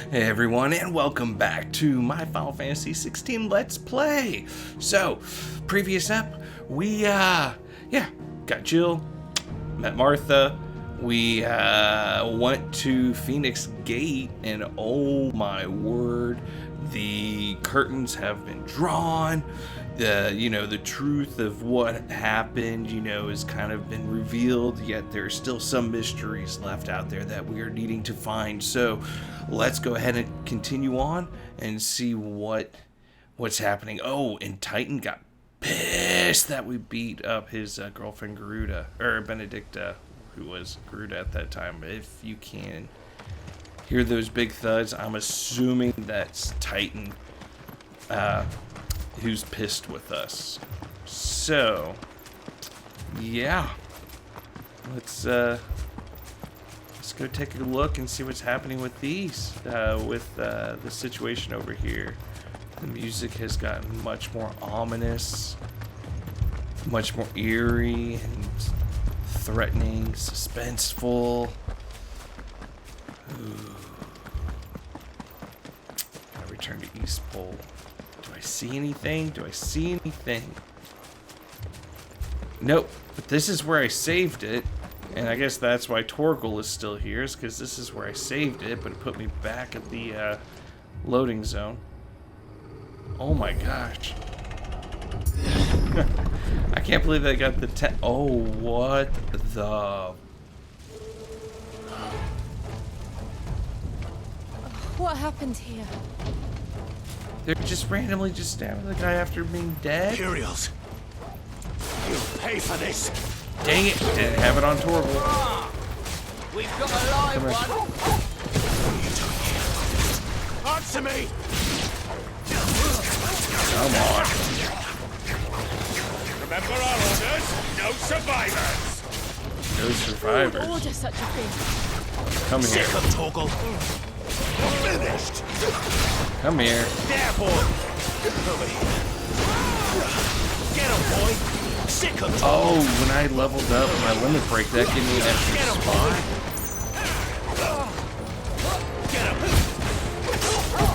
Hey everyone, and welcome back to my Final Fantasy 16 Let's Play. So, previous ep, we got Jill, met Martha, we went to Phoenix Gate, and oh my word, the curtains have been drawn. The truth of what happened, has kind of been revealed, yet there's still some mysteries left out there that we are needing to find. So let's go ahead and continue on and see what's happening. Oh, and Titan got pissed that we beat up his girlfriend Garuda, or Benedicta, who was Garuda at that time. If you can hear those big thuds, I'm assuming that's Titan who's pissed with us. So yeah, let's go take a look and see what's happening with these with the situation over here. The music has gotten much more ominous, much more eerie and threatening, suspenseful. Ooh. I return to East Pole. Do I see anything? Nope. But this is where I saved it. And I guess that's why Torgal is still here, is because this is where I saved it, but it put me back at the loading zone. Oh my gosh. I can't believe I got the oh, what the... What happened here? They're just randomly stabbing the guy after being dead? Curios. You'll pay for this. Dang it, didn't have it on Torval. We've got a live one. Answer me. Come on. Remember our orders? No survivors. No survivors. Order such a thing. Come here. Sick of Torgal. Finished. Come here. There, boy. Over here. Get him, boy. Sick of Torgal. Oh, when I leveled up my limit break, that gave me an extra spot. Get him.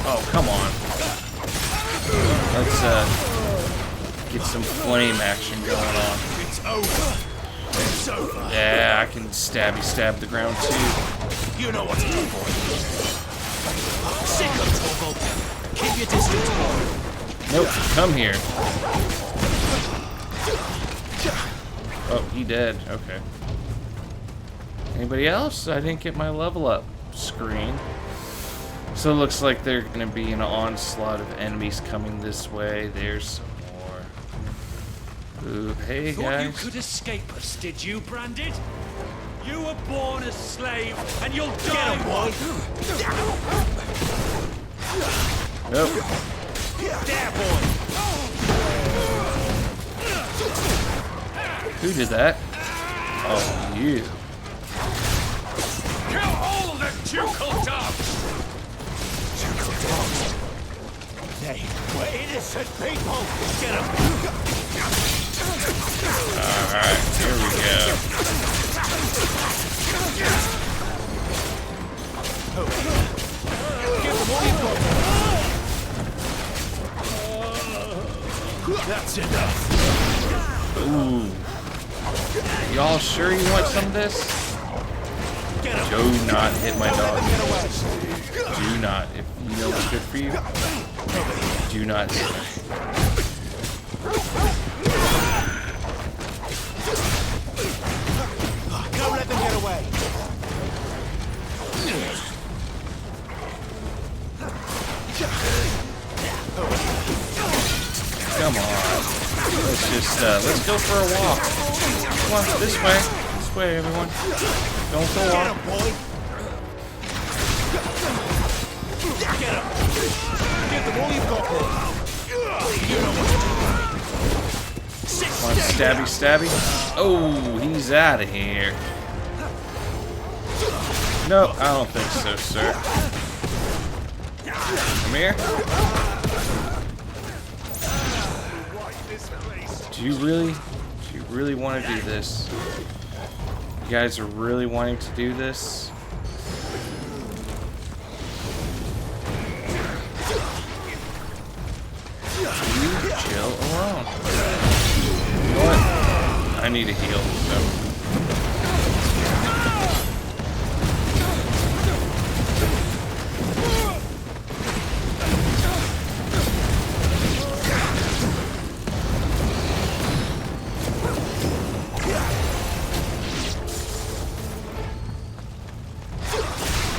Oh, come on. Let's get some flame action going on. It's over. It's over. Yeah, I can stab the ground too. You know what to do, boy. Sick of Torgal. Keep your distance, boy. Nope, come here. Oh, he dead. Okay. Anybody else? I didn't get my level up screen. So it looks like there's going to be an onslaught of enemies coming this way. There's some more. Ooh, hey Thought guys. you could escape us, did you, Branded? You were born a slave, and you'll die. Get him, boy. Nope. There, boy. Who did that? Oh, you. Kill all the ducal dogs! Ducal dogs. They were innocent people. Get them. Alright, here we go. Give them all you've got. That's enough. Ooh. Y'all sure you want some of this? Get him. Do not hit my dog. Do not. If you know what's good for you, do not hit me. Don't let them get away. Come on. Let's go for a walk. Come on, this way. This way, everyone. Don't go Get off. him, boy. Get him. Give them all you've got, boy. You know what to do. Come on, stabby. Oh, he's out of here. No, I don't think so, sir. Come here. Do you really want to do this? You guys are really wanting to do this? alone. You know what? I need a heal, so.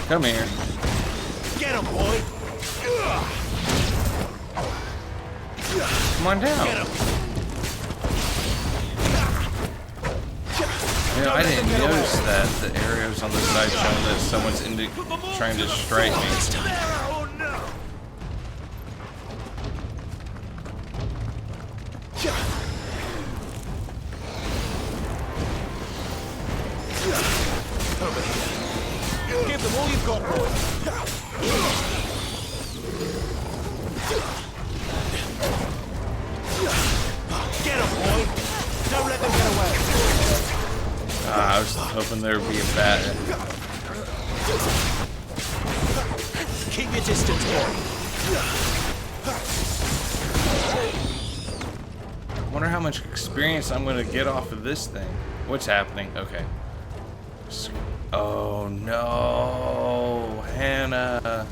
Come here. Get him, boy. Come on down. Get him. You know, I didn't notice that the arrows on the side showing that someone's trying to strike me. Oh no. Over here. Give them all you've got, boy. Get him, boy. Don't let them get away. I was hoping there would be a bat. Keep your distance, boy. I wonder how much experience I'm going to get off of this thing. What's happening? Okay. Oh no, Hannah.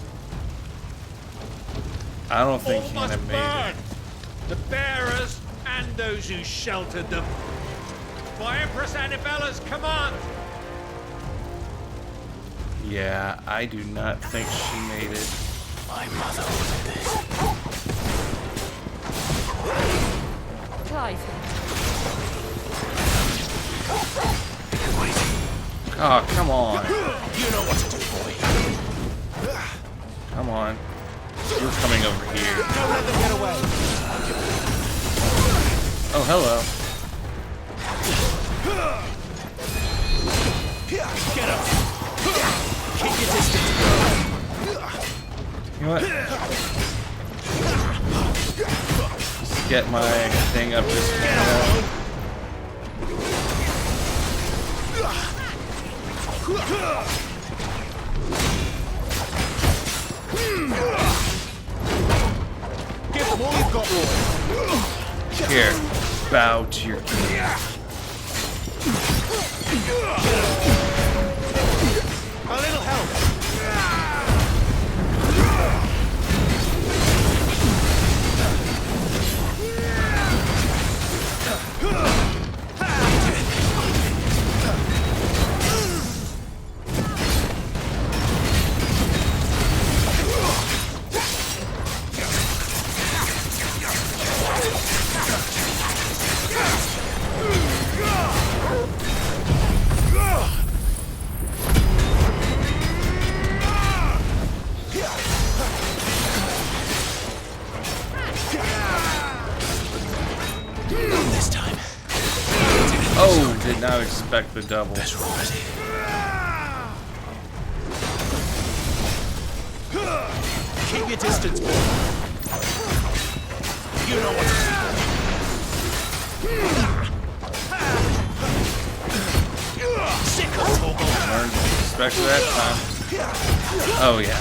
I don't think All Hannah must made burn. it. The bearers and those who sheltered them. By Empress Annibella's command. Yeah, I do not think she made it. My mother wanted this. Clive. Oh, come on. You know what to do, boy. Come on. You're coming over here. Don't let them get away. Oh, hello. Get him. Keep your distance. You know what? Let's get my thing up this way. Give them all you've got, boy. Here, bow to your king. A little help. This time. Oh, did not expect the double. Better already. Keep your distance, boy. You know what to do. Sick of Toggle. Learned to expect that time. Oh, yeah.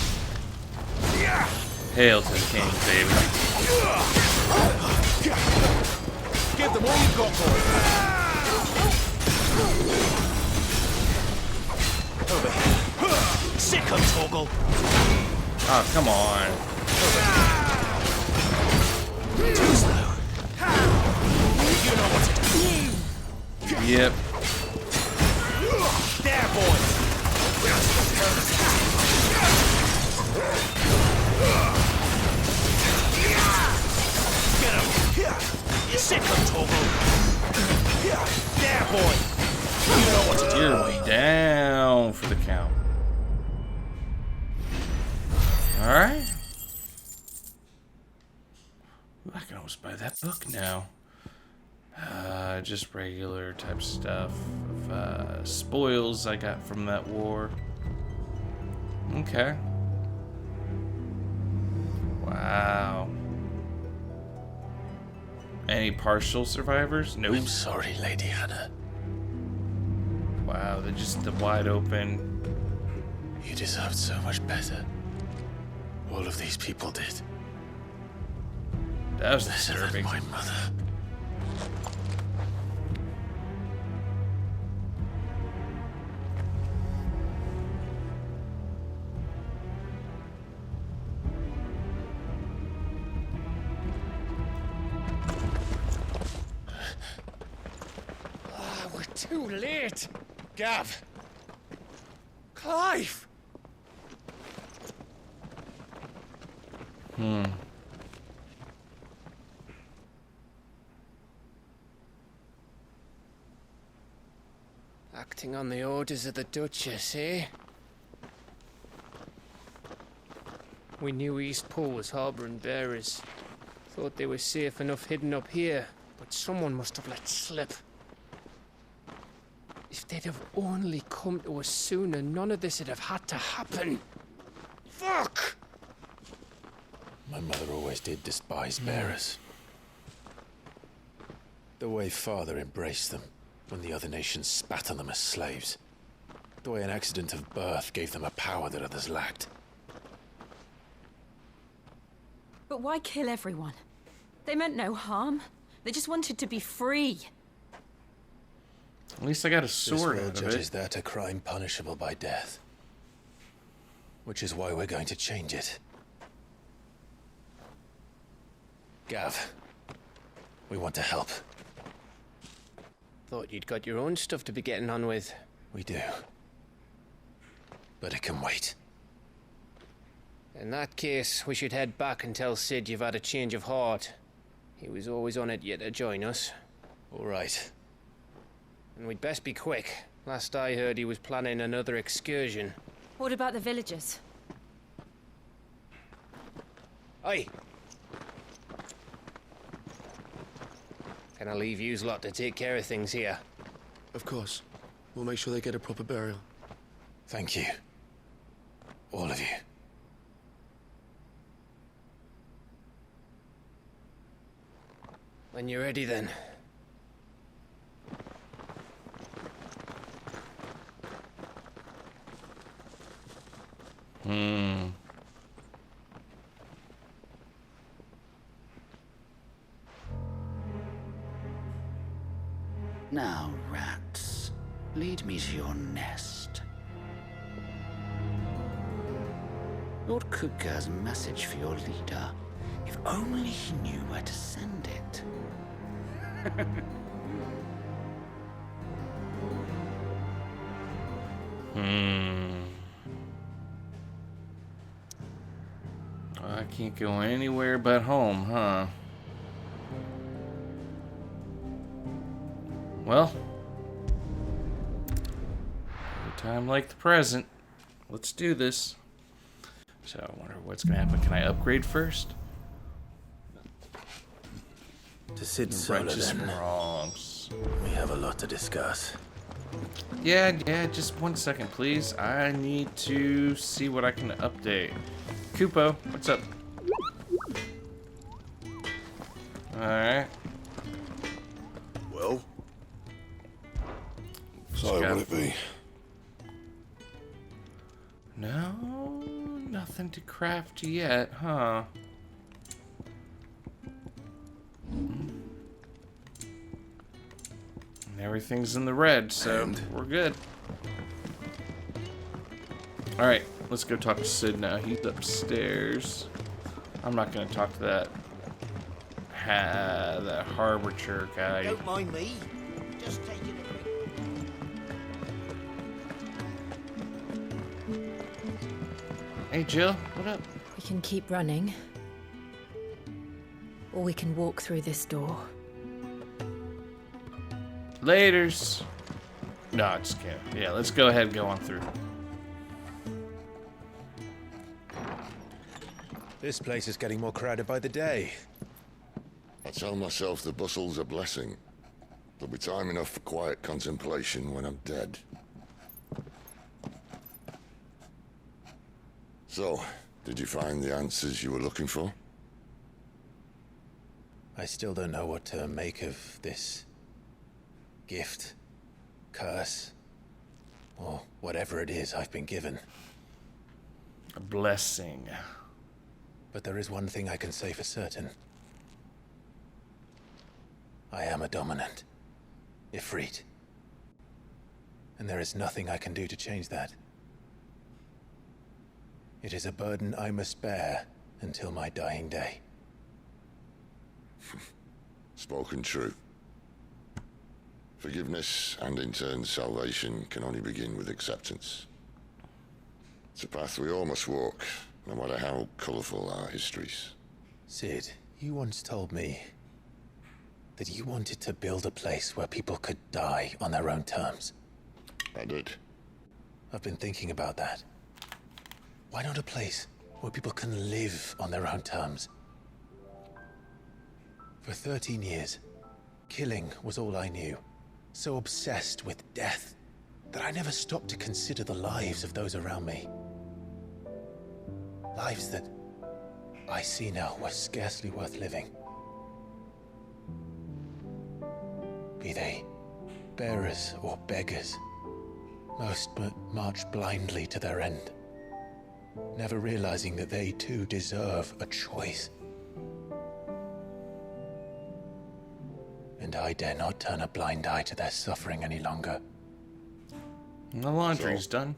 Hail to the king, baby. Give them all you've got, boy. Over here. Sick of Toggle. Oh, come on. Too slow. You know what to do. Yep. There, boy. Get him. Sick of Toggle. There, boy. You know what to do. You're down for the count. Alright. I can almost buy that book now. Just regular type stuff. Spoils I got from that war. Okay. Wow. Any partial survivors? Nope. I'm sorry, Lady Hannah. Wow, they're just the wide open. You deserved so much better. All of these people did. That was Better than disturbing. my mother. We're too late. Gav. Clive. Acting on the orders of the Duchess, eh? We knew East Pool was harbouring bearers. Thought they were safe enough hidden up here, but someone must have let slip. If they'd have only come to us sooner, none of this would have had to happen. Fuck! My mother always did despise bearers. The way father embraced them when the other nations spat on them as slaves. The way an accident of birth gave them a power that others lacked. But why kill everyone? They meant no harm. They just wanted to be free. At least I got a This sword world out of judges it. that a crime punishable by death. Which is why we're going to change it. Gav, we want to help. Thought you'd got your own stuff to be getting on with. We do. But it can wait. In that case, we should head back and tell Sid you've had a change of heart. He was always on it yet to join us. All right. And we'd best be quick. Last I heard, he was planning another excursion. What about the villagers? Aye. Can I leave yous lot to take care of things here? Of course. We'll make sure they get a proper burial. Thank you. All of you. When you're ready, then. Now, rats, lead me to your nest. Lord Kupka has a message for your leader. If only he knew where to send it. I can't go anywhere but home, huh? Well, every time like the present. Let's do this. So I wonder what's gonna happen. Can I upgrade first? To Sid Solar, Righteous then. wrongs. We have a lot to discuss. Yeah, just 1 second, please. I need to see what I can update. Kupo, what's up? Alright. Well? Just So, got- would it be? No, nothing to craft yet, huh? And everything's in the red, so we're good. Alright, let's go talk to Sid now. He's upstairs. I'm not gonna talk to that harbinger guy. Don't mind me. Just taking a quick. Hey Jill, what up? We can keep running. Or we can walk through this door. Laters. No, just kidding. Yeah, let's go ahead and go on through. This place is getting more crowded by the day. I tell myself the bustle's a blessing. There'll be time enough for quiet contemplation when I'm dead. So, did you find the answers you were looking for? I still don't know what to make of this gift, curse, or whatever it is I've been given. A blessing. But there is one thing I can say for certain. I am a dominant. Ifrit. And there is nothing I can do to change that. It is a burden I must bear until my dying day. Spoken true. Forgiveness and in turn salvation can only begin with acceptance. It's a path we all must walk, no matter how colourful our histories. Sid, you once told me that you wanted to build a place where people could die on their own terms. I did. I've been thinking about that. Why not a place where people can live on their own terms? For 13 years, killing was all I knew. So obsessed with death that I never stopped to consider the lives of those around me. Lives that I see now were scarcely worth living. Be they bearers or beggars, most march blindly to their end, never realizing that they too deserve a choice. And I dare not turn a blind eye to their suffering any longer. The laundry's done.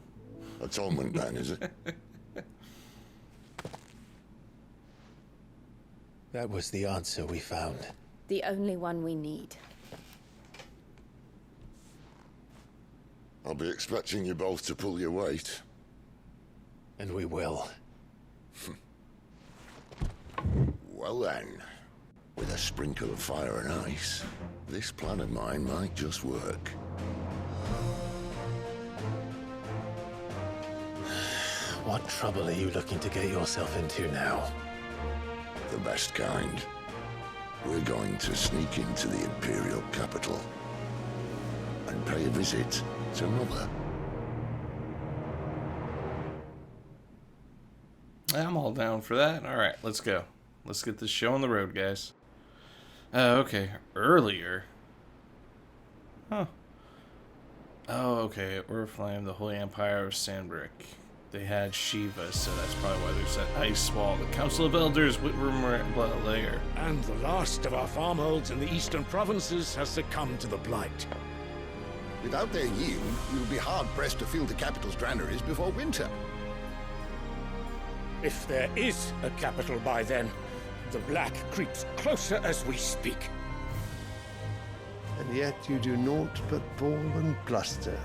Atonement then, is it? That was the answer we found. The only one we need. I'll be expecting you both to pull your weight. And we will. Well then, with a sprinkle of fire and ice, this plan of mine might just work. What trouble are you looking to get yourself into now? The best kind. We're going to sneak into the Imperial capital and pay a visit to Mother. I'm all down for that. All right, let's go. Let's get this show on the road, guys. Okay. Earlier. Huh. Oh, okay. Oriflame, the Holy Empire of Sandbrick. They had Shiva, so that's probably why there's that ice wall. The Council of Elders, Whitworm Lair. And the last of our farmholds in the eastern provinces has succumbed to the blight. Without their yield, we will be hard-pressed to fill the capital's granaries before winter. If there is a capital by then, the black creeps closer as we speak. And yet you do naught but bawl and bluster.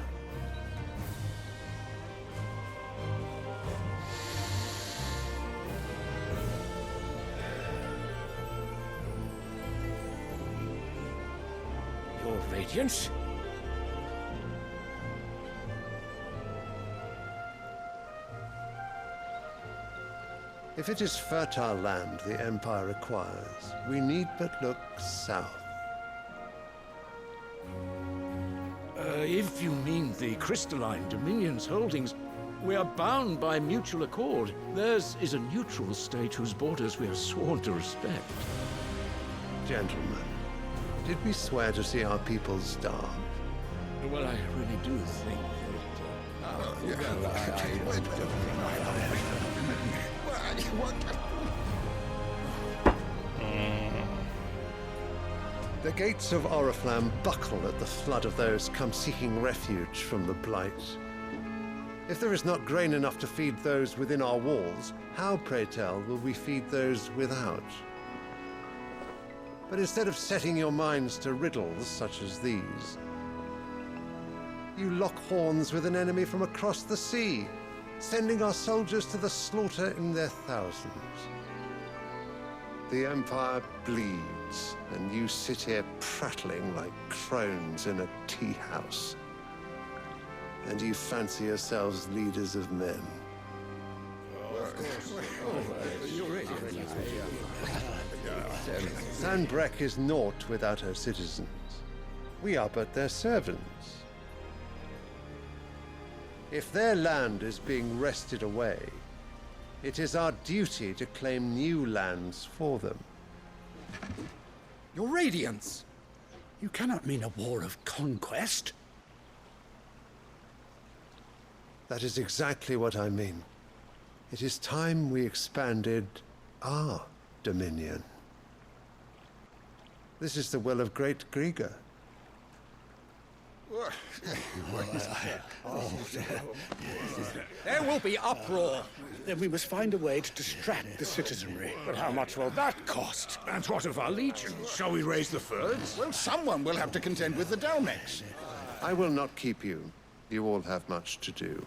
Your Radiance? If it is fertile land the Empire acquires, we need but look south. If you mean the crystalline Dominion's holdings, we are bound by mutual accord. Theirs is a neutral state whose borders we are sworn to respect. Gentlemen, did we swear to see our people starve? Well, I really do think The gates of Oriflamme buckle at the flood of those come seeking refuge from the blight. If there is not grain enough to feed those within our walls, how, pray tell, will we feed those without? But instead of setting your minds to riddles such as these, you lock horns with an enemy from across the sea, sending our soldiers to the slaughter in their thousands. The Empire bleeds, and you sit here prattling like crones in a tea house. And you fancy yourselves leaders of men. Sandbreck is naught without her citizens. We are but their servants. If their land is being wrested away, it is our duty to claim new lands for them. Your Radiance! You cannot mean a war of conquest. That is exactly what I mean. It is time we expanded our dominion. This is the well of great Grieger. There will be uproar. Then we must find a way to distract the citizenry. But how much will that cost? And what of our legions? Shall we raise the furs? Well, someone will have to contend with the Dalmex. I will not keep you. You all have much to do.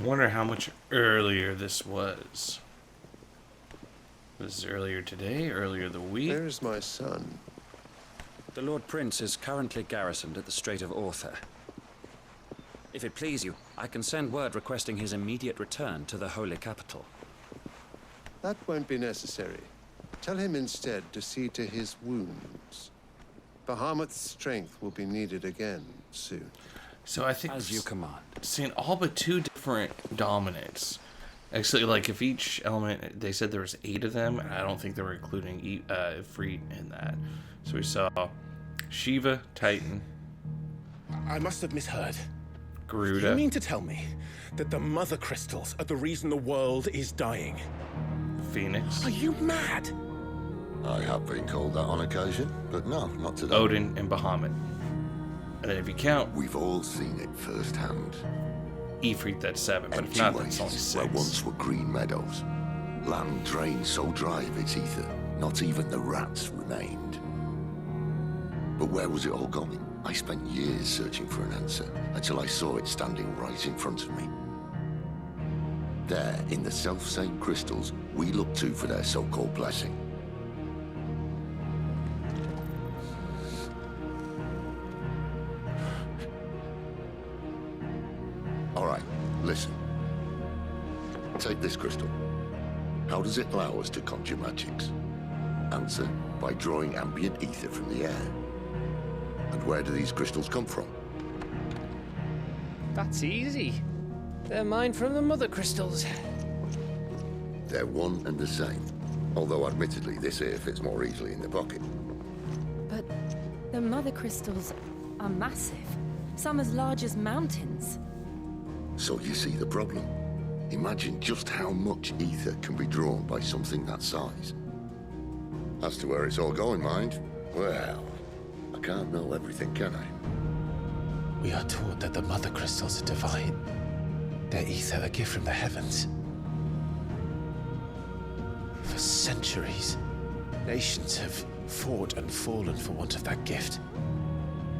Wonder how much earlier this was. Was it earlier today? Earlier the week? Where is my son? The Lord Prince is currently garrisoned at the Strait of Orther. If it please you, I can send word requesting his immediate return to the Holy Capital. That won't be necessary. Tell him instead to see to his wounds. Bahamut's strength will be needed again soon. So I think as you command. Seen all but 2 different dominants. Actually, like if each element, they said there was 8 of them, and I don't think they were including Ifrit in that. So we saw Shiva, Titan. I must have misheard. Garuda. You mean to tell me that the mother crystals are the reason the world is dying? Phoenix. Are you mad? I have been called that on occasion, but no, not today. Odin and Bahamut. And then if you count, we've all seen it firsthand. Ifrit, that's 7, but if not, that's only 6. Where once were green meadows, land drained so dry of its ether, not even the rats remained. But where was it all going? I spent years searching for an answer, until I saw it standing right in front of me. There, in the self-same crystals, we look to for their so-called blessing. All right, listen. Take this crystal. How does it allow us to conjure magics? Answer, by drawing ambient ether from the air. And where do these crystals come from? That's easy. They're mine from the mother crystals. They're one and the same. Although admittedly, this here fits more easily in the pocket. But the mother crystals are massive. Some as large as mountains. So you see the problem. Imagine just how much ether can be drawn by something that size. As to where it's all going, mind, well, I can't know everything, can I? We are taught that the mother crystals are divine. Their ether a gift from the heavens. For centuries, nations have fought and fallen for want of that gift.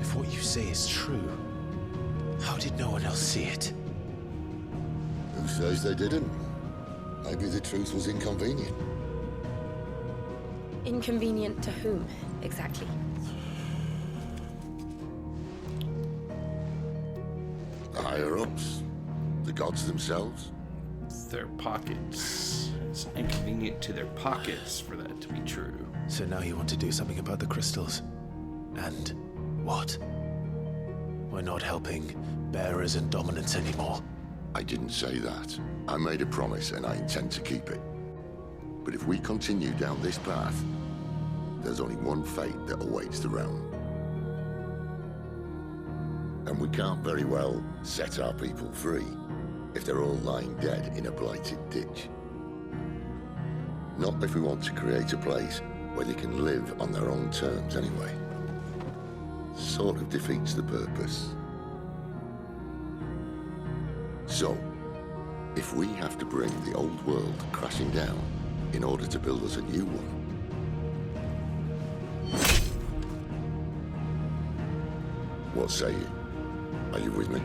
If what you say is true, how did no one else see it? Who says they didn't? Maybe the truth was inconvenient. Inconvenient to whom, exactly? The higher-ups? The gods themselves? Their pockets. It's inconvenient to their pockets for that to be true. So now you want to do something about the crystals? And what? We're not helping bearers and dominants anymore. I didn't say that. I made a promise and I intend to keep it. But if we continue down this path, there's only one fate that awaits the realm. And we can't very well set our people free if they're all lying dead in a blighted ditch. Not if we want to create a place where they can live on their own terms anyway. Sort of defeats the purpose. So, if we have to bring the old world crashing down in order to build us a new one, what say you? Are you with me?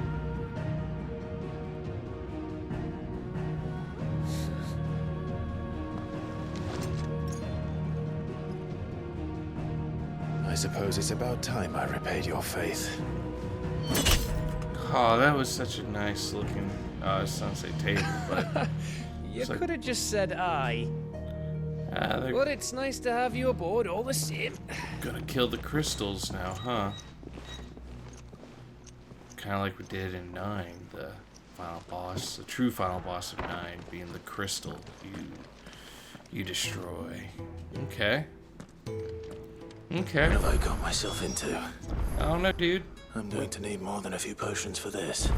I suppose it's about time I repaid your faith. Oh, that was such a nice looking sunset table, but you could have just said aye. But it's nice to have you aboard all the same. Gonna kill the crystals now, huh? Kind of like we did in 9, the final boss, the true final boss of 9 being the crystal you destroy. Okay. Okay. What have I got myself into? I don't know, dude. I'm going to need more than a few potions for this.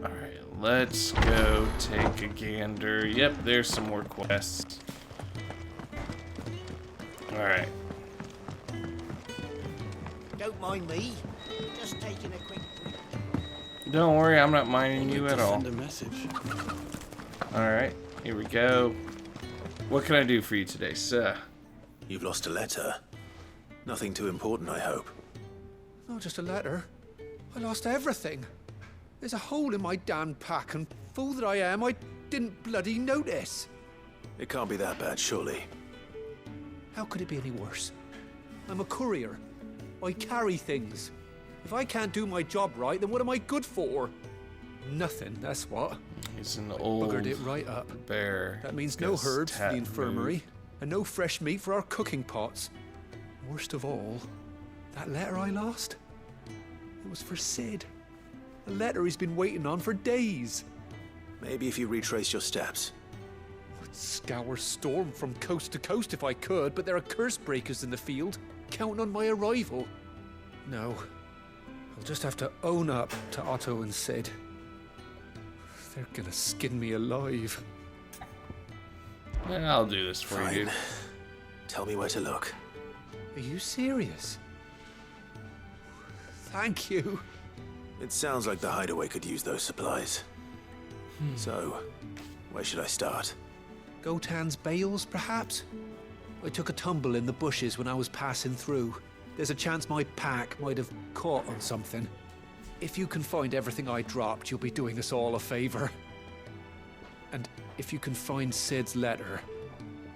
Alright, let's go take a gander. Yep, there's some more quests. Alright. Don't mind me. Just taking a quick... Don't worry, I'm not minding you at all. Send a message. Alright, here we go. What can I do for you today, sir? You've lost a letter. Nothing too important, I hope. Not just a letter. I lost everything. There's a hole in my damn pack, and fool that I am, I didn't bloody notice. It can't be that bad, surely. How could it be any worse? I'm a courier. I carry things. If I can't do my job right, then what am I good for? Nothing, that's what. He's an old Buggered it right up. bear. That means no Gets herbs for the infirmary, moved. and no fresh meat for our cooking pots. Worst of all, that letter I lost, it was for Sid. A letter he's been waiting on for days. Maybe if you retrace your steps. I'd scour Storm from coast to coast if I could, but there are curse breakers in the field, counting on my arrival. No, I'll just have to own up to Otto and Sid. They're gonna skin me alive. Yeah, I'll do this for Fine. you, dude. Tell me where to look. Are you serious? Thank you. It sounds like the hideaway could use those supplies. So, where should I start? Gotan's bales, perhaps? I took a tumble in the bushes when I was passing through. There's a chance my pack might have caught on something. If you can find everything I dropped, you'll be doing us all a favor. And if you can find Sid's letter,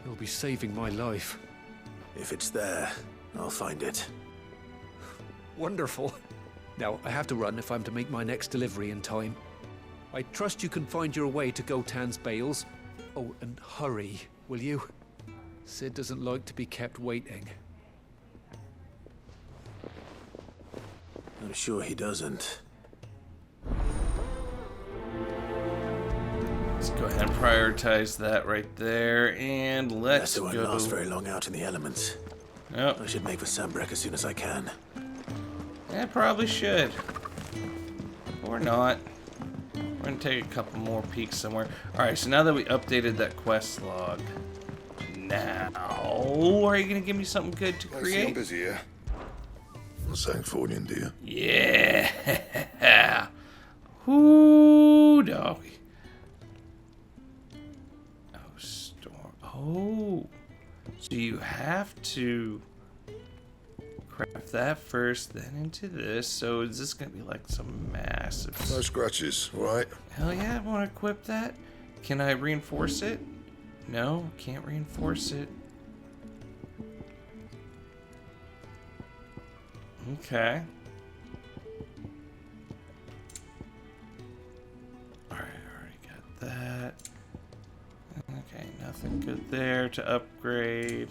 you'll be saving my life. If it's there, I'll find it. Wonderful. Now, I have to run if I'm to make my next delivery in time. I trust you can find your way to Gotan's bales. Oh, and hurry, will you? Sid doesn't like to be kept waiting. I'm sure he doesn't. Let's go ahead and prioritize that right there, and let's That go. won't last very long out in the elements. Yep. I should make for Sunbreak as soon as I can. Yeah, probably should. Or not. We're gonna take a couple more peeks somewhere. Alright, so now that we updated that quest log, now are you gonna give me something good to I see I'm create? busy here. Symphonia, dear. Yeah. Ooh, doggy. Oh, storm. Oh. So you have to craft that first, then into this. So is this gonna be like some massive... No scratches, right? Hell yeah, I want to equip that. Can I reinforce it? No, can't reinforce it. Okay. Alright, I already got that. Okay, nothing good there to upgrade.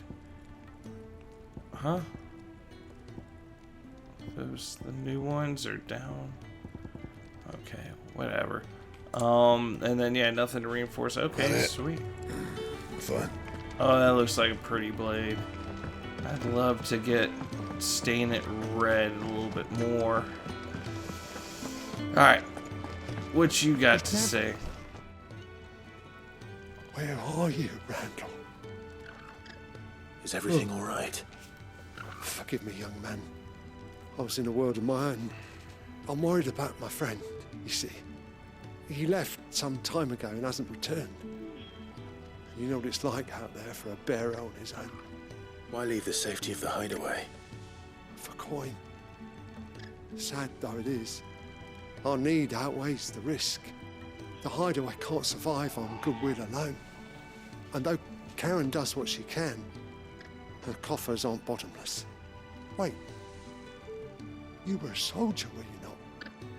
Huh? Those the new ones are down. Okay, whatever. And then yeah, nothing to reinforce. Okay, sweet. Fine. Oh, that looks like a pretty blade. I'd love to stain it red a little bit more. Alright. What you got to say? Where are you, Randall? Is everything all right? Forgive me, young man. I was in a world of my own. I'm worried about my friend, you see. He left some time ago and hasn't returned. You know what it's like out there for a bearer on his own. Why leave the safety of the hideaway? For coin. Sad though it is, our need outweighs the risk. The hideaway can't survive on goodwill alone. And though Karen does what she can, her coffers aren't bottomless. Wait, you were a soldier, were you not?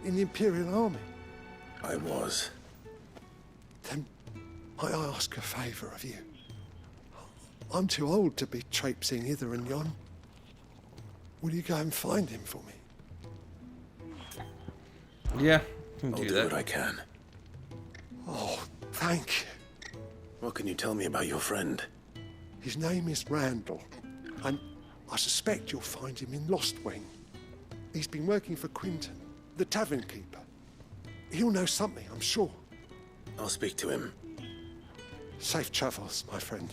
In the Imperial Army? I was. Then might I ask a favour of you? I'm too old to be traipsing hither and yon. Will you go and find him for me? Yeah, I'll do what I can. Oh, thank you. What can you tell me about your friend? His name is Randall, and I suspect you'll find him in Lost Wing. He's been working for Quinton, the tavern keeper. He'll know something, I'm sure. I'll speak to him. Safe travels, my friend.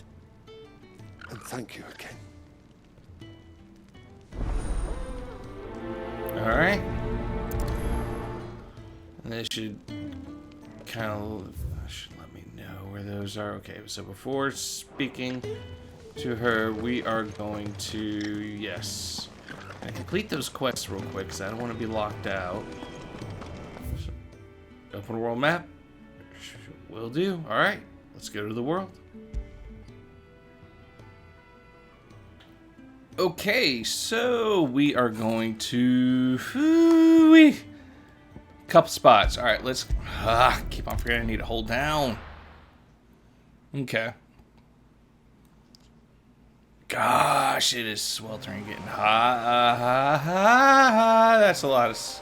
And thank you again. Alright. And they should kind of let me know where those are. Okay, so before speaking to her, we are going to, yes, complete those quests real quick because I don't want to be locked out. So, open world map. Will do. Alright, let's go to the world. Okay, so we are going to couple spots. All right, let's keep on forgetting I need to hold down. Okay. Gosh, it is sweltering, getting hot. That's a lot of.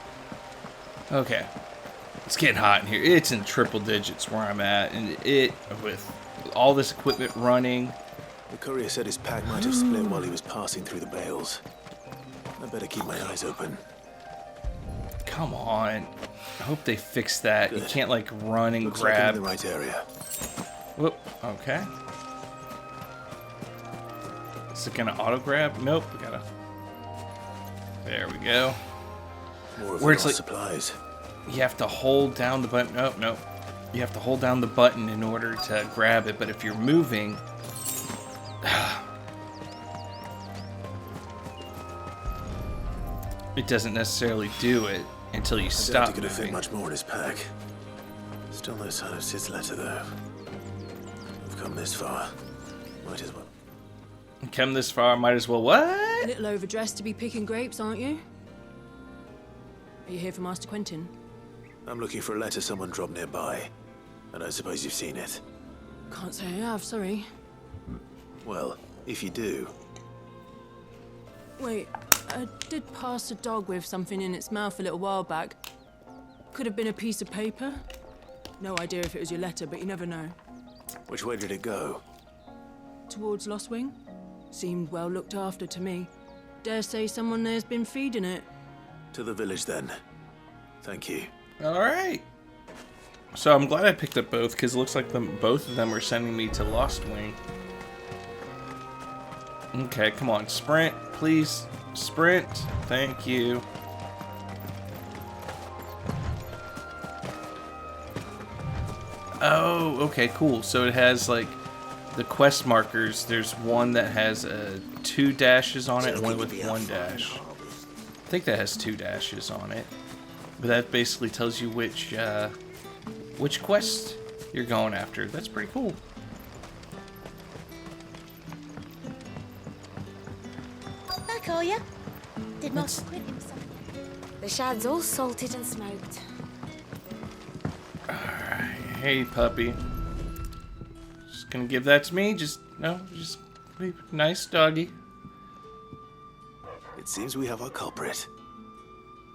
Okay, it's getting hot in here. It's in triple digits where I'm at, and it with all this equipment running. The courier said his pack might have split while he was passing through the bales. I better keep my eyes open. Come on. I hope they fix that. Good. You can't like run and Looks grab. Like I'm in the right area. Whoop. Okay. Is it gonna auto grab? Nope. We gotta. There we go. More of where it's like supplies. You have to hold down the button. Nope. Nope. You have to hold down the button in order to grab it. But if you're moving. It doesn't necessarily do it until you stop I doubt he could have fit moving. much more in his pack. Still no sign of Sid's letter, though. We've come this far. Might as well. Come this far, might as well what? A little overdressed to be picking grapes, aren't you? Are you here for Master Quentin? I'm looking for a letter someone dropped nearby. And I suppose you've seen it. Can't say I have, sorry. Well, if you do... Wait, I did pass a dog with something in its mouth a little while back. Could have been a piece of paper. No idea if it was your letter, but you never know. Which way did it go? Towards Lost Wing. Seemed well looked after to me. Dare say someone there's been feeding it. To the village, then. Thank you. Alright. So I'm glad I picked up both, because it looks like both of them are sending me to Lost Wing. Okay, come on. Sprint, please. Sprint. Thank you. Oh, okay, cool. So it has, like, the quest markers. There's one that has 2 dashes on it and one with 1 dash. I think that has 2 dashes on it. But that basically tells you which quest you're going after. That's pretty cool. Back, are you? Did Master quit him something? The shad's all salted and smoked. Alright, hey puppy. Just gonna give that to me? Just be nice doggy. It seems we have our culprit.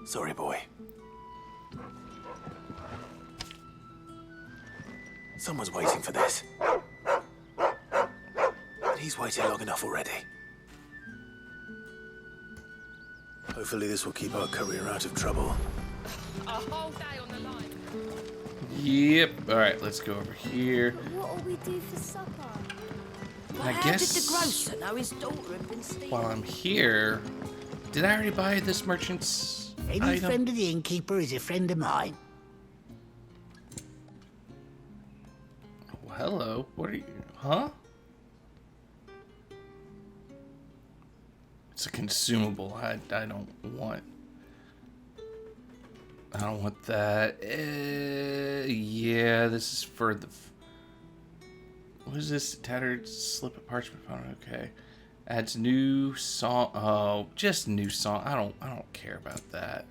Sorry, boy. Someone's waiting for this. He's waited long enough already. Hopefully this will keep our courier out of trouble. A whole day on the line. Yep. Alright, let's go over here. What'll we do for supper? I How guess did the grocer know his daughter had been stealing? while I'm here, did I already buy this merchant's Any item? friend of the innkeeper is a friend of mine. Oh, hello. What are you? Huh? It's a consumable. I don't want. I don't want that. Yeah, this is for the. What is this? Tattered slip of parchment. Okay. Adds new song. Oh, just new song. I don't care about that.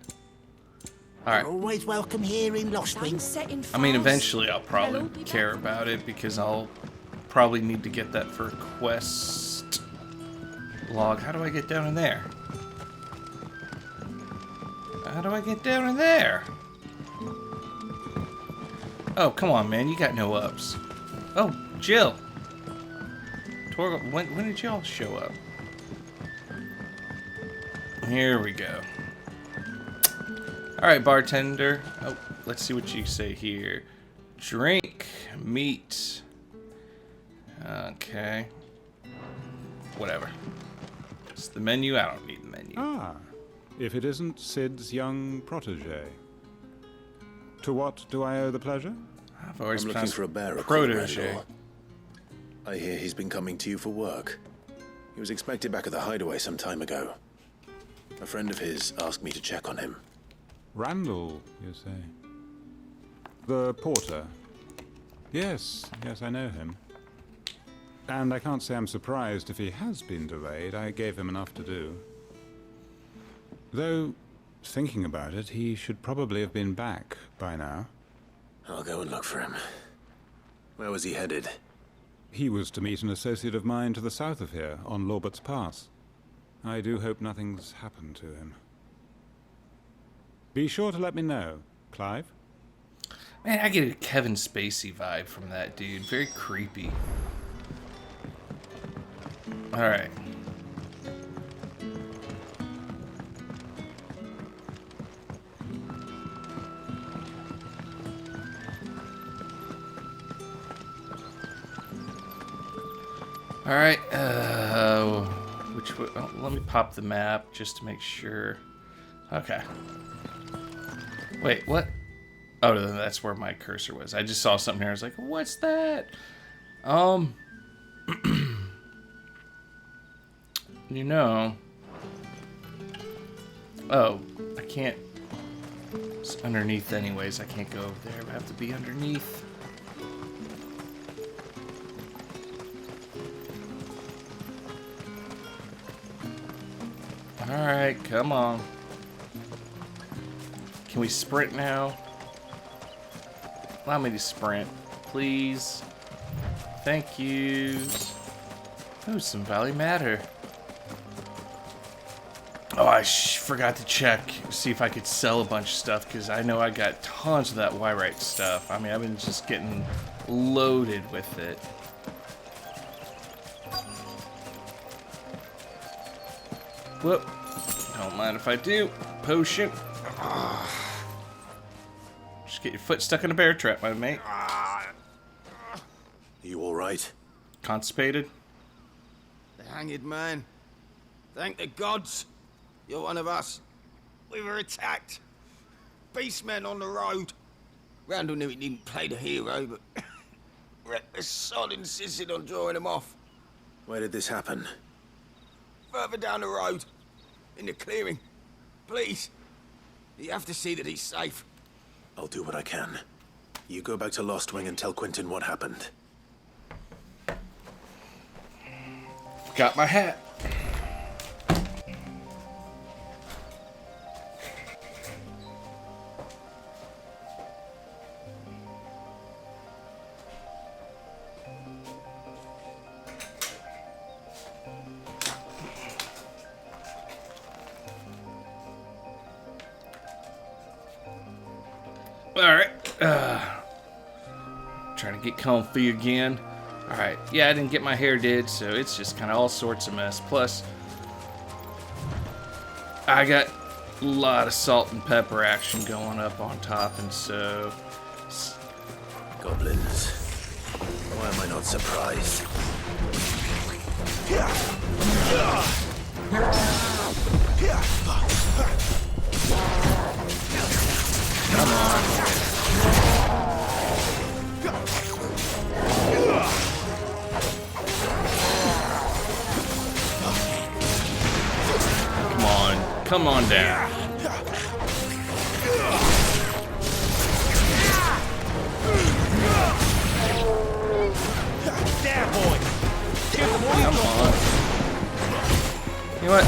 All right. You're always welcome here in Lost Wing. I mean, eventually I'll probably care about it because I'll probably need to get that for a quest log. How do I get down in there? How do I get down in there? Oh, come on, man. You got no ups. Oh, Jill. When did y'all show up? Here we go. Alright, bartender. Oh, let's see what you say here. Drink, meat. Okay. Whatever. It's the menu. I don't need the menu. Ah, if it isn't Sid's young protege. To what do I owe the pleasure? I've always I'm looking for a bearer. protege. I hear he's been coming to you for work. He was expected back at the hideaway some time ago. A friend of his asked me to check on him. Randall, you say? The porter? Yes, I know him. And I can't say I'm surprised if he has been delayed. I gave him enough to do. Though, thinking about it, he should probably have been back by now. I'll go and look for him. Where was he headed? He was to meet an associate of mine to the south of here, on Lorbert's Pass. I do hope nothing's happened to him. Be sure to let me know, Clive. Man, I get a Kevin Spacey vibe from that dude. Very creepy. Alright. Alright, which way? Oh, let me pop the map just to make sure. Okay. Wait, what? Oh, that's where my cursor was. I just saw something here. I was like, what's that? You know. Oh, I can't. It's underneath anyways. I can't go over there. I have to be underneath. Alright, come on. Can we sprint now? Allow me to sprint, please. Thank you. Oh, some Valley Matter. Oh, I forgot to check, see if I could sell a bunch of stuff, because I know I got tons of that Wyrite stuff. I mean, I've been just getting loaded with it. Whoop. Don't mind if I do. Potion. Just get your foot stuck in a bear trap, my mate. Are you alright? Constipated? The hanged man. Thank the gods. You're one of us. We were attacked. Beastmen on the road. Randall knew he didn't play the hero, but reckless sod insisted on drawing him off. Where did this happen? Further down the road. In the clearing. Please. You have to see that he's safe. I'll do what I can. You go back to Lost Wing and tell Quentin what happened. Got my hat. Alright. Trying to get comfy again. Alright. Yeah, I didn't get my hair did, so it's just kind of all sorts of mess. Plus, I got a lot of salt and pepper action going up on top, and so... Goblins. Why am I not surprised? Come on. Come on. Come on down. There, boy. Come on. You know what?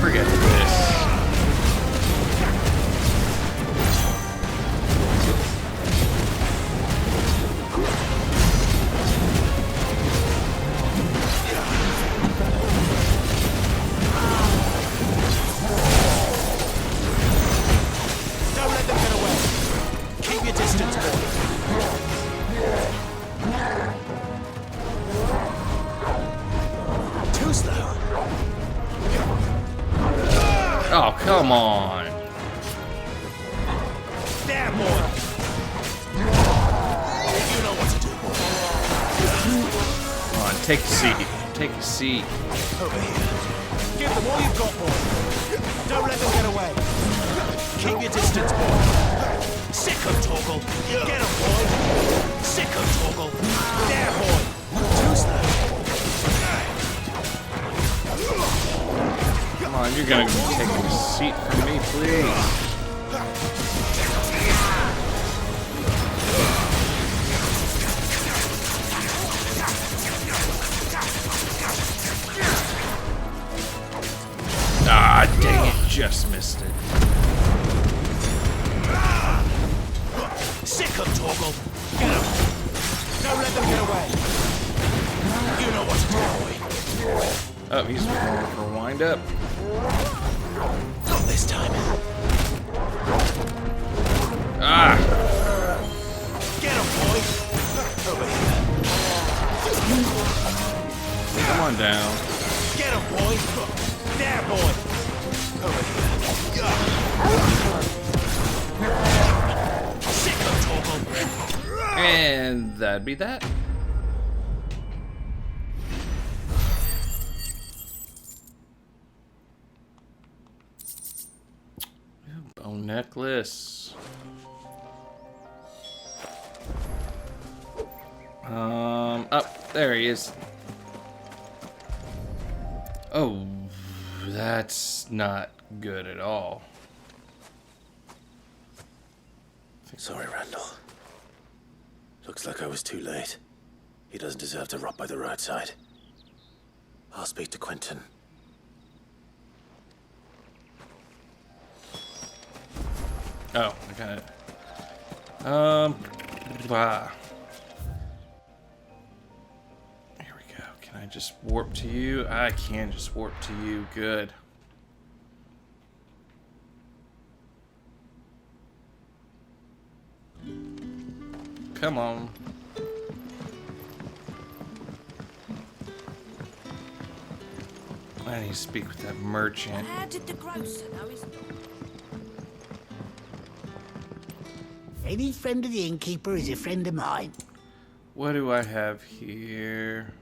Forget this. Come on. There, boy. You know what to do, boy. Come on, take a seat. Take a seat. Over here. Give them all you've got, boy. Don't let them get away. Keep your distance, boy. Sicko Torgal. Get him, boy. Sicko Torgal. There, boy. Too slow. Come on, you're gonna take a seat from me, please. Ah, dang it, just missed it. Sicko Torgal. Get him. Don't let them get away. You know what to do, boy. Oh, he's going for a wind up. Not this time. Ah! Get him, boy. Over here. Come on down. Get him, boy. There, boy. Over here. Sicko Torgal. And that'd be that. Bone necklace. Up there he is. Oh, that's not good at all. Sorry, Randall. Looks like I was too late. He doesn't deserve to rot by the roadside. I'll speak to Quentin. Oh, I got it. Here we go. Can I just warp to you? I can just warp to you. Good. Come on. I need to speak with that merchant. How did the grocer know his dog? Any friend of the innkeeper is a friend of mine. What do I have here?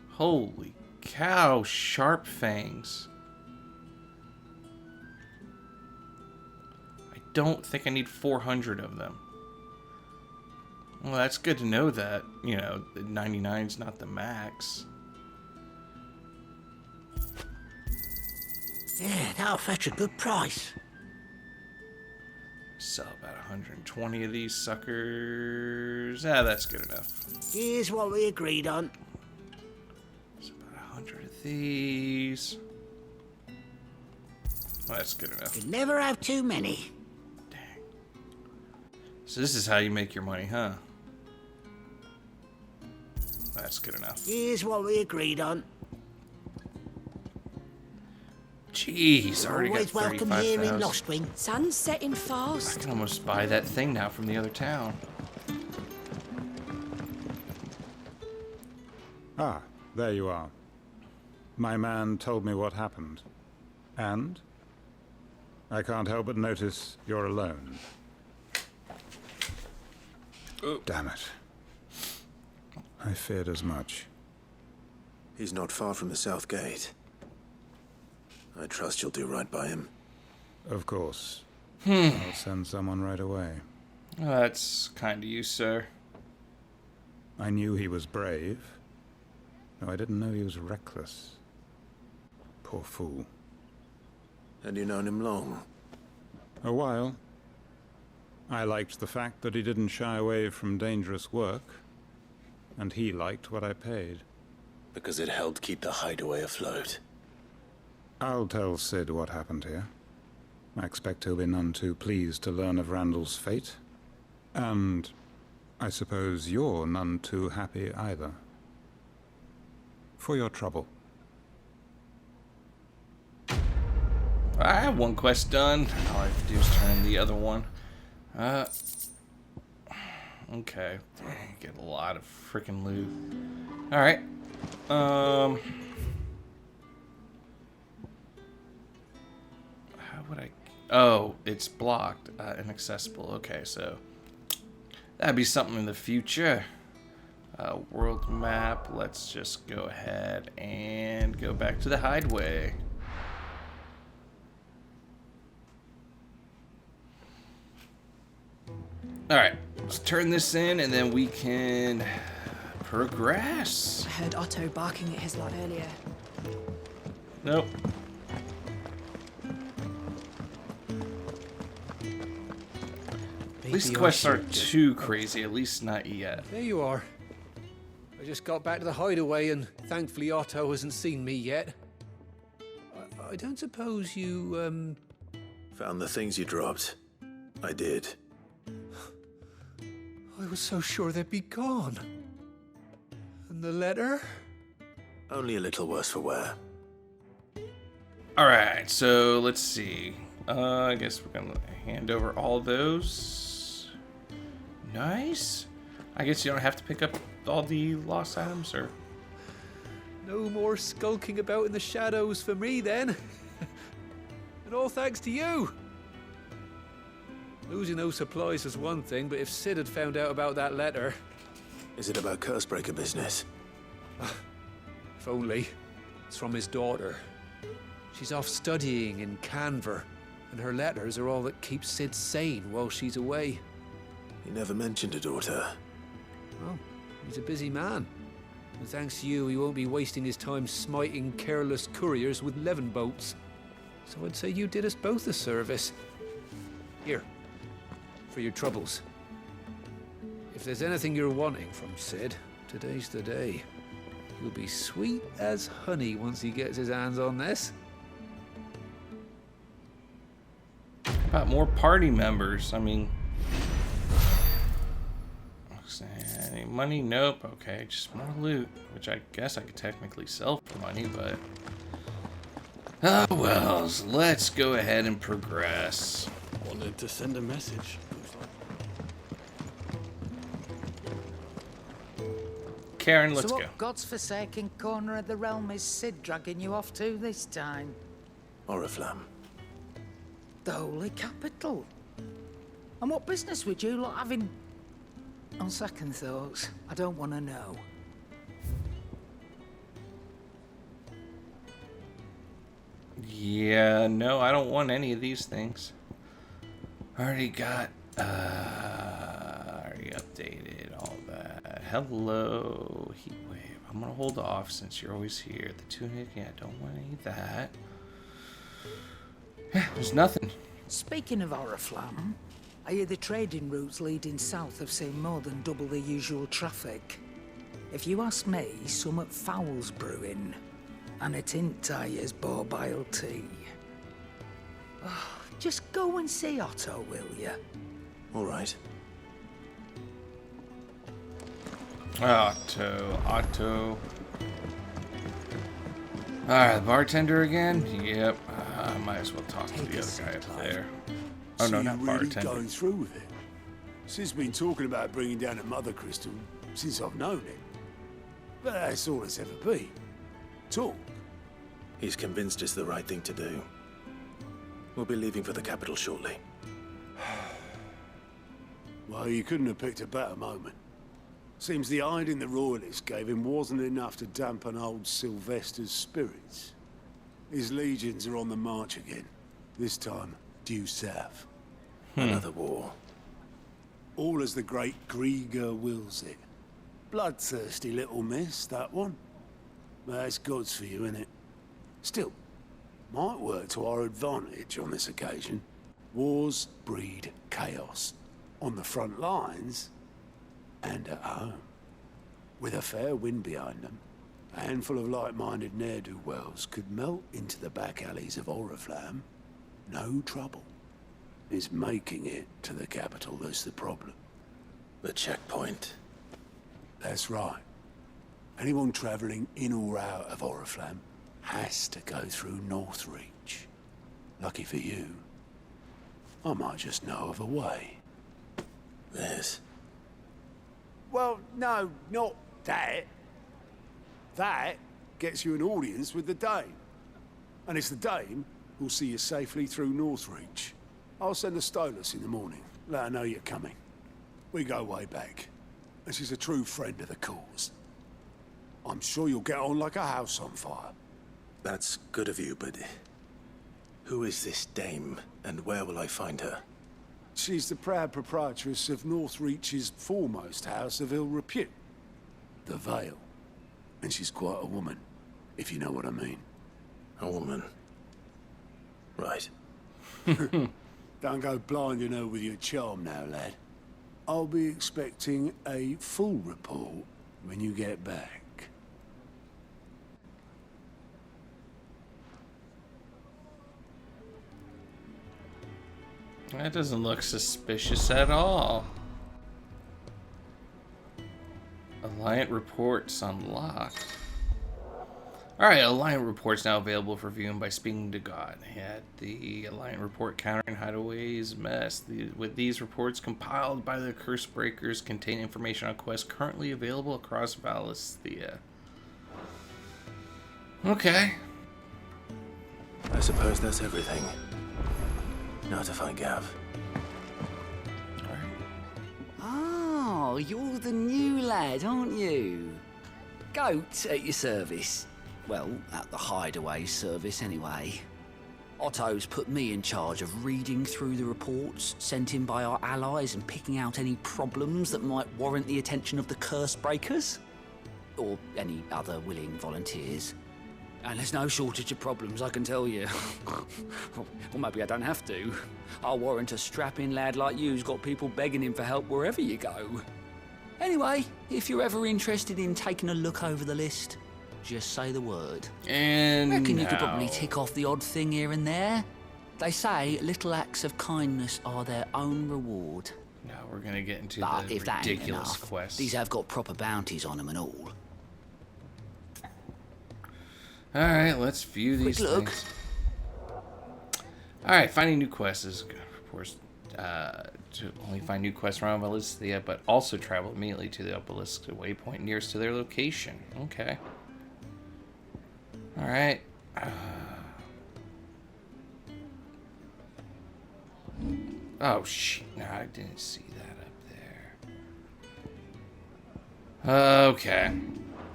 Holy cow, sharp fangs. I don't think I need 400 of them. Well, that's good to know that, you know, 99's not the max. Yeah, that'll fetch a good price. Sell about 120 of these suckers. Ah, that's good enough. Here's what we agreed on. It's about 100 of these. Well, that's good enough. You never have too many. So this is how you make your money, huh? That's good enough. Here's what we agreed on. Jeez, already got Always welcome here in 35,000. Lostwing. Sun's setting fast. I can almost buy that thing now from the other town. Ah, there you are. My man told me what happened. And? I can't help but notice you're alone. Oh. Damn it. I feared as much. He's not far from the south gate. I trust you'll do right by him. Of course. I'll send someone right away. That's kind of you, sir. I knew he was brave. No, I didn't know he was reckless. Poor fool. Had you known him long? A while. I liked the fact that he didn't shy away from dangerous work. And he liked what I paid. Because it helped keep the hideaway afloat. I'll tell Sid what happened here. I expect he'll be none too pleased to learn of Randall's fate. And I suppose you're none too happy either. For your trouble. I have one quest done. All I have to do is turn in the other one. Okay. Dang, get a lot of freaking loot. Alright. How would I... Oh, it's blocked. Inaccessible. Okay, so... That'd be something in the future. World map. Let's just go ahead and go back to the hideaway. Alright, let's turn this in and then we can progress. I heard Otto barking at his lot earlier. Nope. At least the quests aren't too crazy, at least not yet. There you are. I just got back to the hideaway and thankfully Otto hasn't seen me yet. I don't suppose you, Found the things you dropped. I did. I was so sure they'd be gone. And the letter? Only a little worse for wear. Alright, so let's see. I guess we're gonna hand over all those. Nice. I guess you don't have to pick up all the lost items, or? No more skulking about in the shadows for me then. And all thanks to you. Losing those supplies was one thing, but if Sid had found out about that letter... Is it about Cursebreaker business? If only. It's from his daughter. She's off studying in Canver, and her letters are all that keeps Sid sane while she's away. He never mentioned a daughter. Well, he's a busy man. And thanks to you, he won't be wasting his time smiting careless couriers with levin boats. So I'd say you did us both a service. Here, for your troubles. If there's anything you're wanting from Sid, today's the day. He'll be sweet as honey once he gets his hands on this. About more party members, I mean... Any money? Nope. Okay, just more loot, which I guess I could technically sell for money, but... Oh well, so let's go ahead and progress. Wanted to send a message. Karen, let's so go. what God's forsaken corner of the realm is Sid dragging you off to this time? Oriflamme. The Holy Capital. And what business would you lot have in... On second thoughts, I don't want to know. Yeah, no, I don't want any of these things. Already got, already updated all that. Hello, Heatwave. I'm gonna hold off since you're always here. The tunic, yeah, I don't want any of that. Yeah, there's nothing. Speaking of Oriflamme, I hear the trading routes leading south have seen more than double the usual traffic. If you ask me, summat foul's brewing. And it ain't Tyre's borbile tea. Oh, just go and see Otto, will you? All right. Otto. Alright, the bartender again? Yep. Might as well talk to the other guy up there. Oh no, not bartender. Really going through with it. Sid's been talking about bringing down a mother crystal since I've known it. But that's all it's ever been. Talk. He's convinced it's the right thing to do. We'll be leaving for the capital shortly. Well, you couldn't have picked a better moment. Seems the hiding the royalists gave him wasn't enough to dampen old Sylvester's spirits. His legions are on the march again. This time, due south. Another war. All as the great Grieger wills it. Bloodthirsty little miss, that one. But that's God's for you, innit? Still, might work to our advantage on this occasion. Wars breed chaos. On the front lines, and at home. With a fair wind behind them, a handful of like-minded ne'er-do-wells could melt into the back alleys of Oriflamme. No trouble. It's making it to the capital that's the problem. The checkpoint. That's right. Anyone travelling in or out of Oriflamme has to go through Northreach. Lucky for you, I might just know of a way. This? Well, no, not that. That gets you an audience with the Dame. And it's the Dame will see you safely through Northreach. I'll send a Stolas in the morning. Let her know you're coming. We go way back, and she's a true friend of the cause. I'm sure you'll get on like a house on fire. That's good of you, but who is this dame, and where will I find her? She's the proud proprietress of Northreach's foremost house of ill repute, the Vale. And she's quite a woman, if you know what I mean. A woman? Right. Don't go blinding her with your charm now, lad. I'll be expecting a full report when you get back. That doesn't look suspicious at all. Alliant reports unlocked. Alright, Alliant reports now available for viewing by speaking to God. Had the Alliant report countering hideaways mess. With these reports compiled by the Curse Breakers contain information on quests currently available across Vesperia. Okay. I suppose that's everything. Now to find Gav. Oh, you're the new lad, aren't you? Goat at your service. Well, at the hideaway service anyway. Otto's put me in charge of reading through the reports sent in by our allies and picking out any problems that might warrant the attention of the Curse Breakers. Or any other willing volunteers. And there's no shortage of problems, I can tell you. Or maybe I don't have to. I'll warrant a strapping lad like you's got people begging him for help wherever you go. Anyway, if you're ever interested in taking a look over the list, just say the word. And reckon you could probably tick off the odd thing here and there. They say little acts of kindness are their own reward. Now we're gonna get into but the if that ain't ridiculous enough, quests. these have got proper bounties on them and all. Alright, let's view these things. Alright, finding new quests is good, of course. To only find new quests around Vesperia, but also travel immediately to the obelisk waypoint nearest to their location. Okay. Alright. Oh, shit. No, I didn't see that up there. Okay.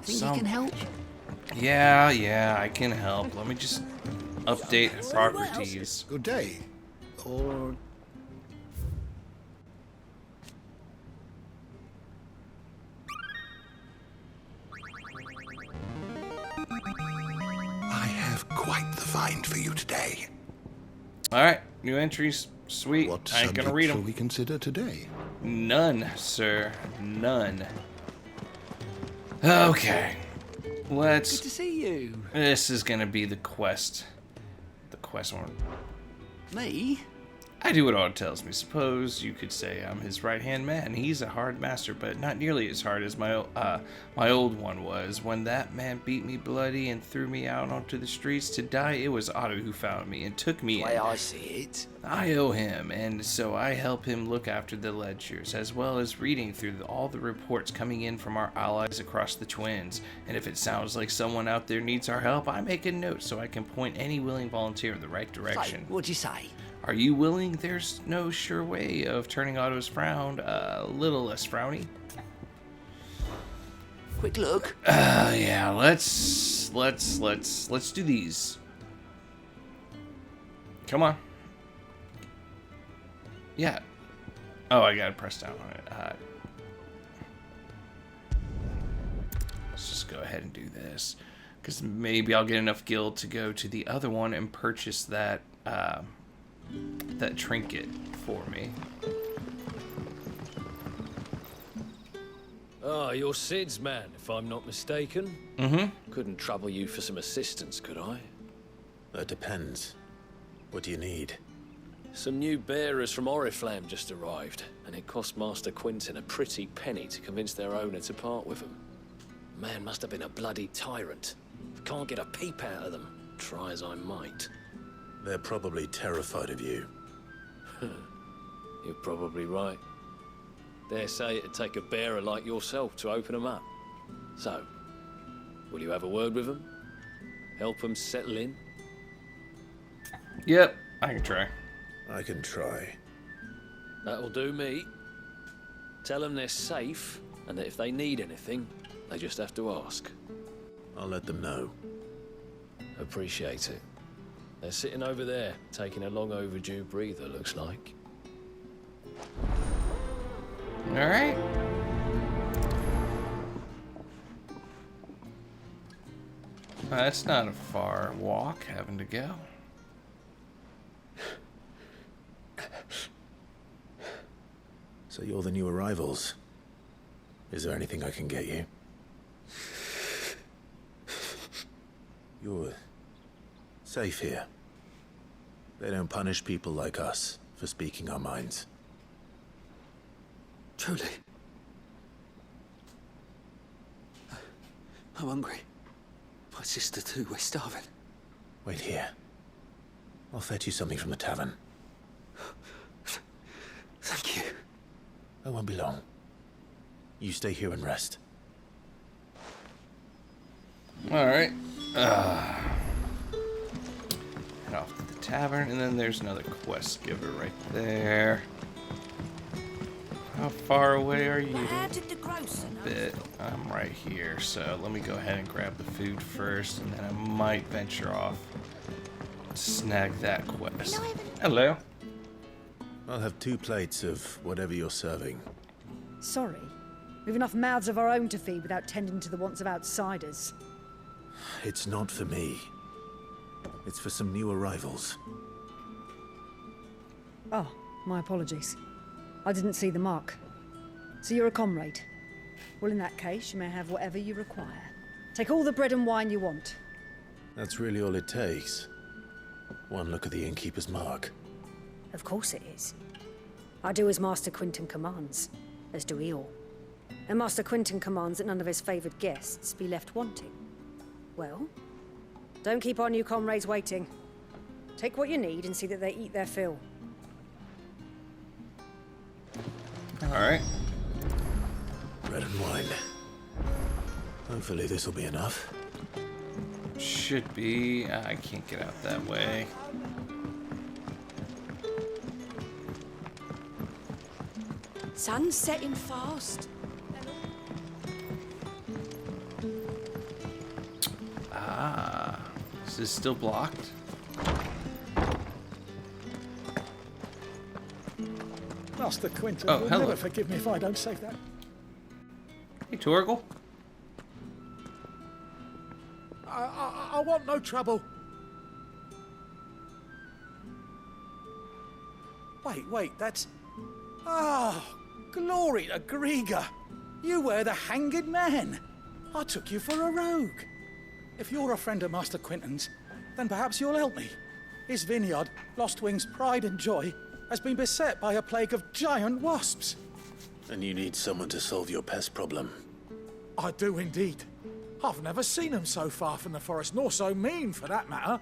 Think you can help? Yeah, I can help. Let me just update properties. Good day. Or... I have quite the find for you today. Alright, new entries. Sweet. What I ain't gonna read them. shall we consider today? None, sir. None. Okay. Let's... Good to see you. This is gonna be the quest. The quest one. Me? I do what Otto tells me. Suppose you could say I'm his right-hand man. He's a hard master, but not nearly as hard as my old one was. When that man beat me bloody and threw me out onto the streets to die, it was Otto who found me and took me in. The way I see it. I owe him, and so I help him look after the ledgers, as well as reading through all the reports coming in from our allies across the Twins. And if it sounds like someone out there needs our help, I make a note so I can point any willing volunteer in the right direction. So, what'd you say? Are you willing? There's no sure way of turning Otto's frown a little less frowny. Quick look. Yeah, let's do these. Come on. Yeah. Oh, I gotta press down on it. Let's just go ahead and do this, because maybe I'll get enough gil to go to the other one and purchase that that trinket for me. Ah, you're Sid's man, if I'm not mistaken. Mm-hmm. Couldn't trouble you for some assistance, could I? That depends. What do you need? Some new bearers from Oriflamme just arrived, and it cost Master Quinton a pretty penny to convince their owner to part with them. Man must have been a bloody tyrant. Can't get a peep out of them, try as I might. They're probably terrified of you. You're probably right. Dare say it'd take a bearer like yourself to open them up. So, will you have a word with them? Help them settle in? Yep, I can try. I can try. That'll do me. Tell them they're safe, and that if they need anything, they just have to ask. I'll let them know. Appreciate it. They're sitting over there, taking a long overdue breather, looks like. Alright. That's not a far walk having to go. So you're the new arrivals. Is there anything I can get you? You're safe here. They don't punish people like us for speaking our minds. Truly. I'm hungry. My sister too, we're starving. Wait here. I'll fetch you something from the tavern. Thank you. I won't be long. You stay here and rest. Alright. Head off to the tavern, and then there's another quest giver right there. How far away are you? A bit. I'm right here, so let me go ahead and grab the food first, and then I might venture off. Snag that quest. Hello. I'll have 2 plates of whatever you're serving. Sorry. We've enough mouths of our own to feed without tending to the wants of outsiders. It's not for me. It's for some new arrivals. Oh, my apologies. I didn't see the mark. So you're a comrade. Well, in that case, you may have whatever you require. Take all the bread and wine you want. That's really all it takes. One look at the innkeeper's mark. Of course it is. I do as Master Quinton commands, as do we all. And Master Quinton commands that none of his favoured guests be left wanting. Well, don't keep our new comrades waiting. Take what you need and see that they eat their fill. Alright. Bread and wine. Hopefully this will be enough. Should be. I can't get out that way. Sun's setting fast. Ah. Is this still blocked? Master Quinton Oh, will hello. never forgive me if I don't save that. Hey, Torgal. I want no trouble. Wait, that's... Oh, glory to Griga. You were the hanged man. I took you for a rogue. If you're a friend of Master Quinton's, then perhaps you'll help me. His vineyard, Lostwing's pride and joy, has been beset by a plague of giant wasps. And you need someone to solve your pest problem. I do indeed. I've never seen them so far from the forest, nor so mean, for that matter.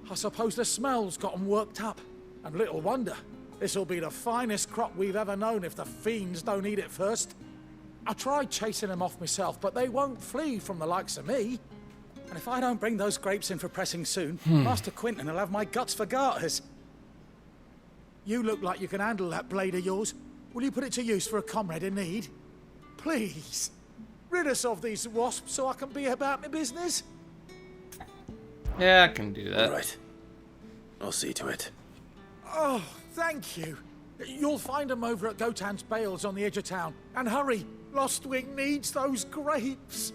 I suppose the smell's got them worked up. And little wonder. This'll be the finest crop we've ever known if the fiends don't eat it first. I tried chasing them off myself, but they won't flee from the likes of me. And if I don't bring those grapes in for pressing soon, Master Quinton will have my guts for garters. You look like you can handle that blade of yours. Will you put it to use for a comrade in need? Please. Rid us of these wasps so I can be about my business. Yeah, I can do that. All right. I'll see to it. Oh, thank you. You'll find them over at Gotan's Bales on the edge of town. And hurry, Lostwing needs those grapes.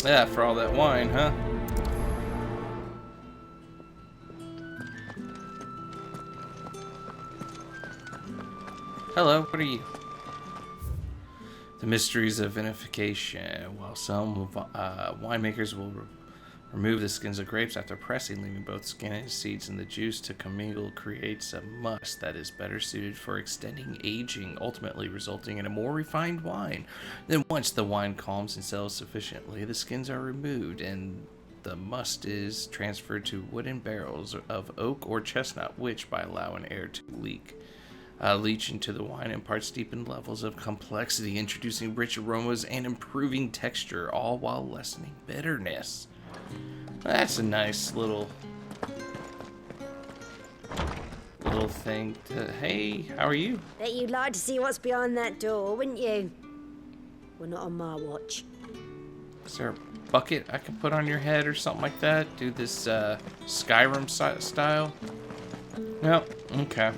Yeah, for all that wine, huh? Hello, what are you? The mysteries of vinification. While some winemakers will remove the skins of grapes after pressing, leaving both skin and seeds in the juice to commingle, creates a must that is better suited for extending aging, ultimately resulting in a more refined wine. Then once the wine calms and settles sufficiently, the skins are removed and the must is transferred to wooden barrels of oak or chestnut, which, by allowing air to leach into the wine, imparts deepened levels of complexity, introducing rich aromas and improving texture, all while lessening bitterness. That's a nice little little thing to... Hey, how are you? Bet you'd like to see what's behind that door, wouldn't you? Well, not on my watch. Is there a bucket I can put on your head or something like that? Do this Skyrim style? No? Okay.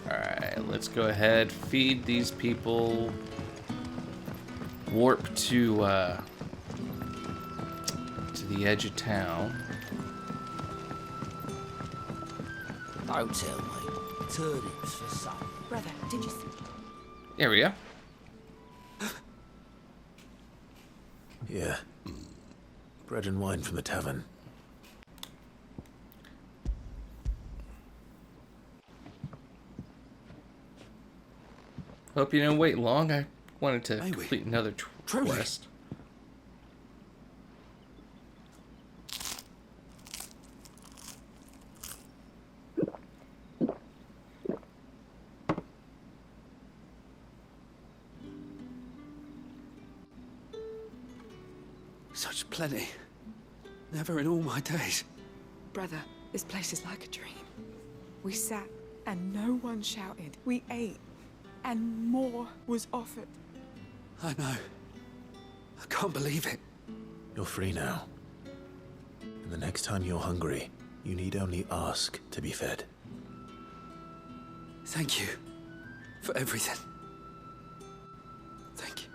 Alright, let's go ahead, feed these people, warp to the edge of town. Don't tell me. Turnips for some. Brother, did you see? There we go. Yeah. Bread and wine from the tavern. Hope you didn't wait long. I wanted to complete another quest. Such plenty. Never in all my days. Brother, this place is like a dream. We sat and no one shouted. We ate and more was offered. I know. I can't believe it. You're free now. And the next time you're hungry, you need only ask to be fed. Thank you for everything. Thank you.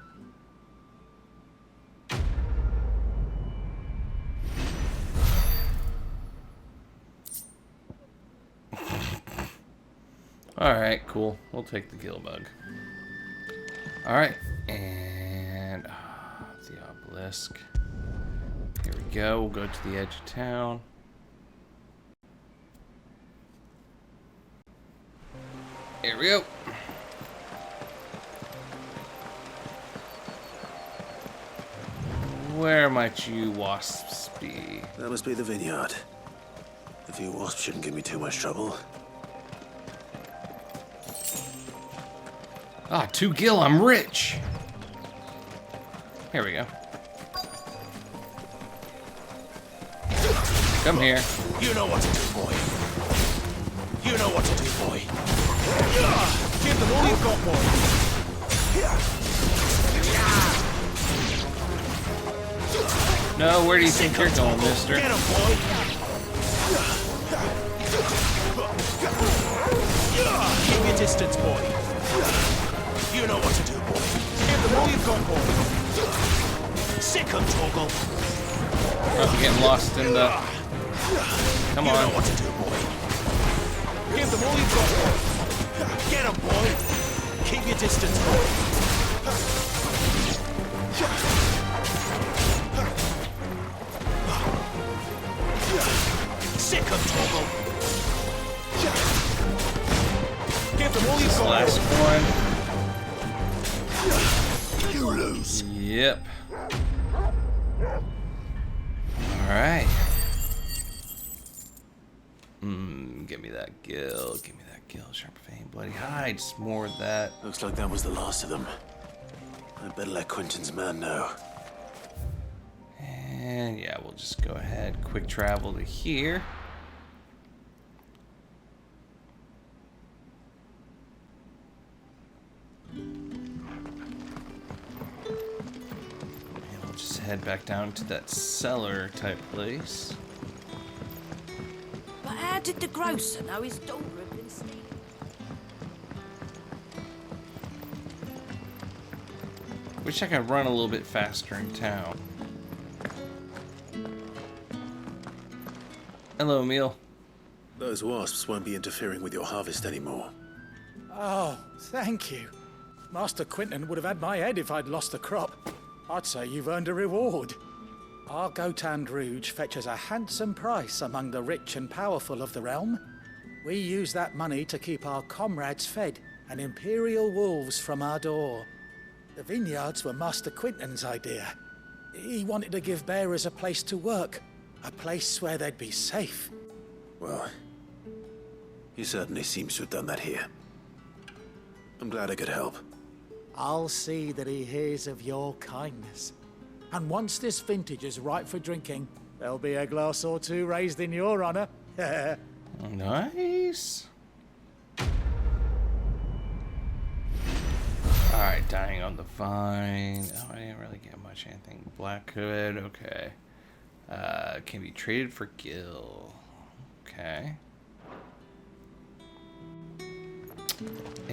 Alright, cool. We'll take the gill bug. Alright, and the obelisk. Here we go. We'll go to the edge of town. Here we go. Where might you wasps be? That must be the vineyard. A few wasps shouldn't give me too much trouble. Ah, 2 gil, I'm rich. Here we go. Come here. You know what to do, boy. You know what to do, boy. Give them all you've got, boy. No, where do you think you're going, mister? Get him, boy. Keep your distance, boy. You know what to do, boy. Give them all you've got, boy. Sick him, Torgal. Oh, I'm getting lost in the... Come on. You know what to do, boy. Give them all you've got, boy. Get him, boy. Keep your distance, boy. Sick him, Torgal. Give them all you've got. Last one. You lose. Yep. Alright. Give me that gill. Give me that gill. Sharp vein, bloody hides. More of that. Looks like that was the last of them. I'd better let Quentin's man know. And yeah, we'll just go ahead. Quick travel to here. Head back down to that cellar type place. But how did the grocer know his daughter had been stealing? Wish I could run a little bit faster in town. Hello, Emil. Those wasps won't be interfering with your harvest anymore. Oh, thank you. Master Quentin would have had my head if I'd lost the crop. I'd say you've earned a reward. Our Gotand Rouge fetches a handsome price among the rich and powerful of the realm. We use that money to keep our comrades fed and imperial wolves from our door. The vineyards were Master Quentin's idea. He wanted to give bearers a place to work, a place where they'd be safe. Well, he certainly seems to have done that here. I'm glad I could help. I'll see that he hears of your kindness. And once this vintage is ripe for drinking, there'll be a glass or two raised in your honor. Nice. Alright, dying on the vine. Oh, I didn't really get much anything. Black hood, okay. Can be traded for gil. Okay.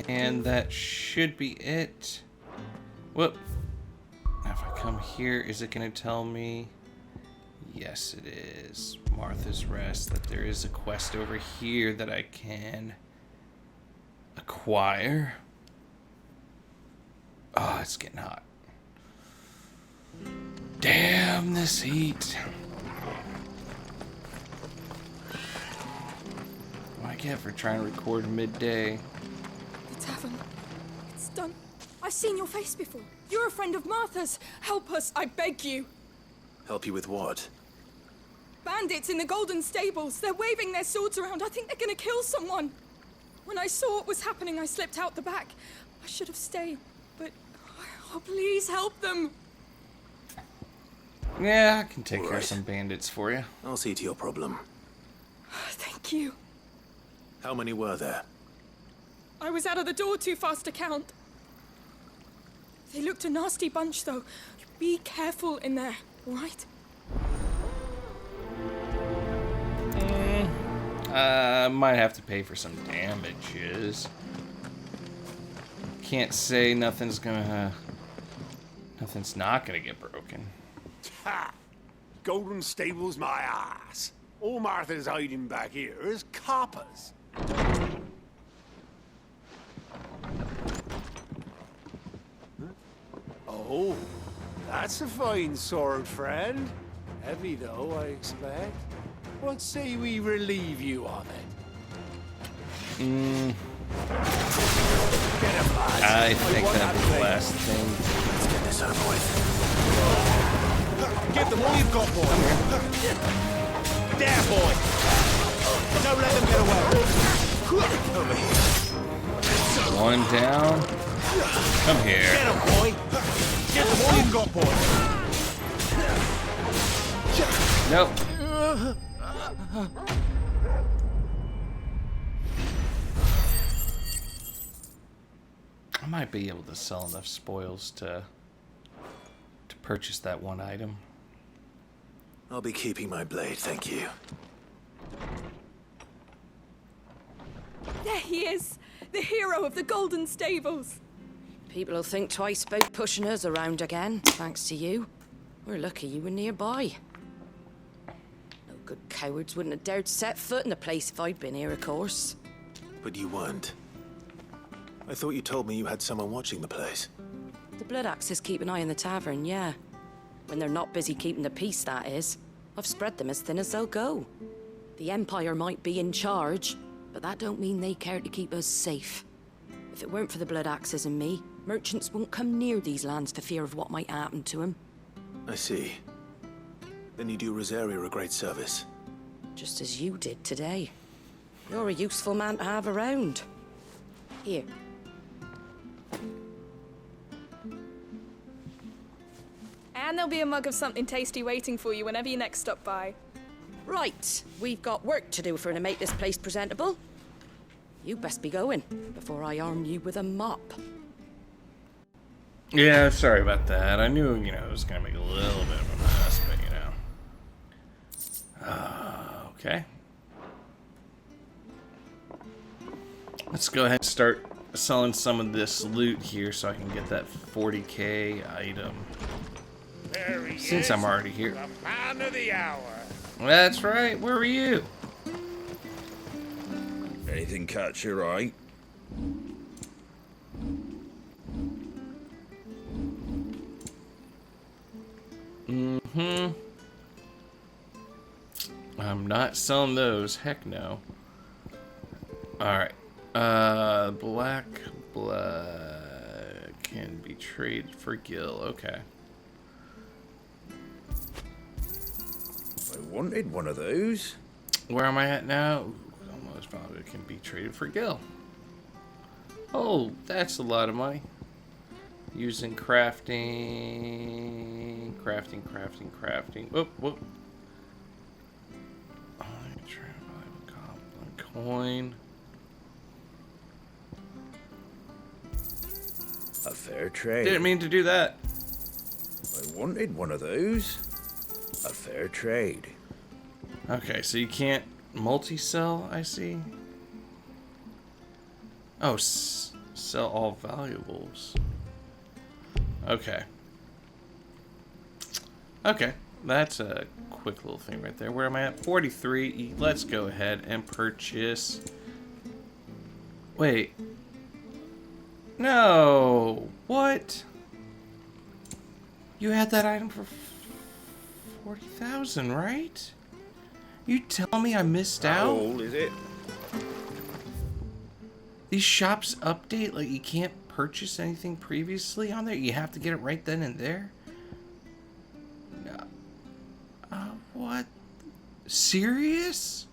And that should be it. Whoop. Now if I come here, is it going to tell me? Yes, it is. Martha's Rest. That there is a quest over here that I can acquire. Oh, it's getting hot. Damn this heat. What do I get for trying to record midday? The tavern. It's done. I've seen your face before. You're a friend of Martha's. Help us, I beg you. Help you with what? Bandits in the Golden Stables. They're waving their swords around. I think they're gonna kill someone. When I saw what was happening, I slipped out the back. I should have stayed, but... Oh, please help them. Yeah, I can take care of some bandits for you. I'll see to your problem. Thank you. How many were there? I was out of the door too fast to count. They looked a nasty bunch, though. Be careful in there, all right? Might have to pay for some damages. Can't say nothing's not gonna get broken. Ha! Golden Stables my ass. All Martha's hiding back here is coppers. Oh, that's a fine sword, friend. Heavy though, I expect. What say we relieve you of it? I think that'd be the last thing. Let's get this over with. Give them all you've got, boy. There, boy. Don't let them get away. Over here. One down. Come here. Get them, boy. Give them all you've got, boy. Nope. I might be able to sell enough spoils to purchase that one item. I'll be keeping my blade, thank you. There he is, the hero of the Golden Stables. People will think twice about pushing us around again, thanks to you. We're lucky you were nearby. No good cowards wouldn't have dared set foot in the place if I'd been here, of course. But you weren't. I thought you told me you had someone watching the place. The Blood Axes keep an eye on the tavern, yeah. When they're not busy keeping the peace, that is. I've spread them as thin as they'll go. The Empire might be in charge, but that don't mean they care to keep us safe. If it weren't for the Blood Axes and me, merchants won't come near these lands for fear of what might happen to them. I see. Then you do Berseria a great service. Just as you did today. You're a useful man to have around. Here. And there'll be a mug of something tasty waiting for you whenever you next stop by. Right, we've got work to do for to make this place presentable. You best be going before I arm you with a mop. Yeah, sorry about that. I knew, it was gonna make a little bit of a mess, but okay. Let's go ahead and start selling some of this loot here so I can get that 40k item. Since I'm already here. The man of the hour. That's right. Where were you? Anything catch your eye? Mm-hmm. I'm not selling those. Heck no. Alright. Black blood can be traded for gil. Okay. I wanted one of those. Where am I at now? Ooh, almost found it can be traded for gil. Oh, that's a lot of money. Using crafting. Crafting. Whoop, whoop. Goblin coin. A fair trade. Didn't mean to do that. I wanted one of those. A fair trade. Okay, so you can't multi-sell, I see. Oh, sell all valuables. Okay. Okay, that's a quick little thing right there. Where am I at? 43. Let's go ahead and purchase. Wait. No. What? You had that item for 40,000, right? You tell me I missed out? How old is it? These shops update like you can't purchase anything previously on there. You have to get it right then and there. No. What? Serious?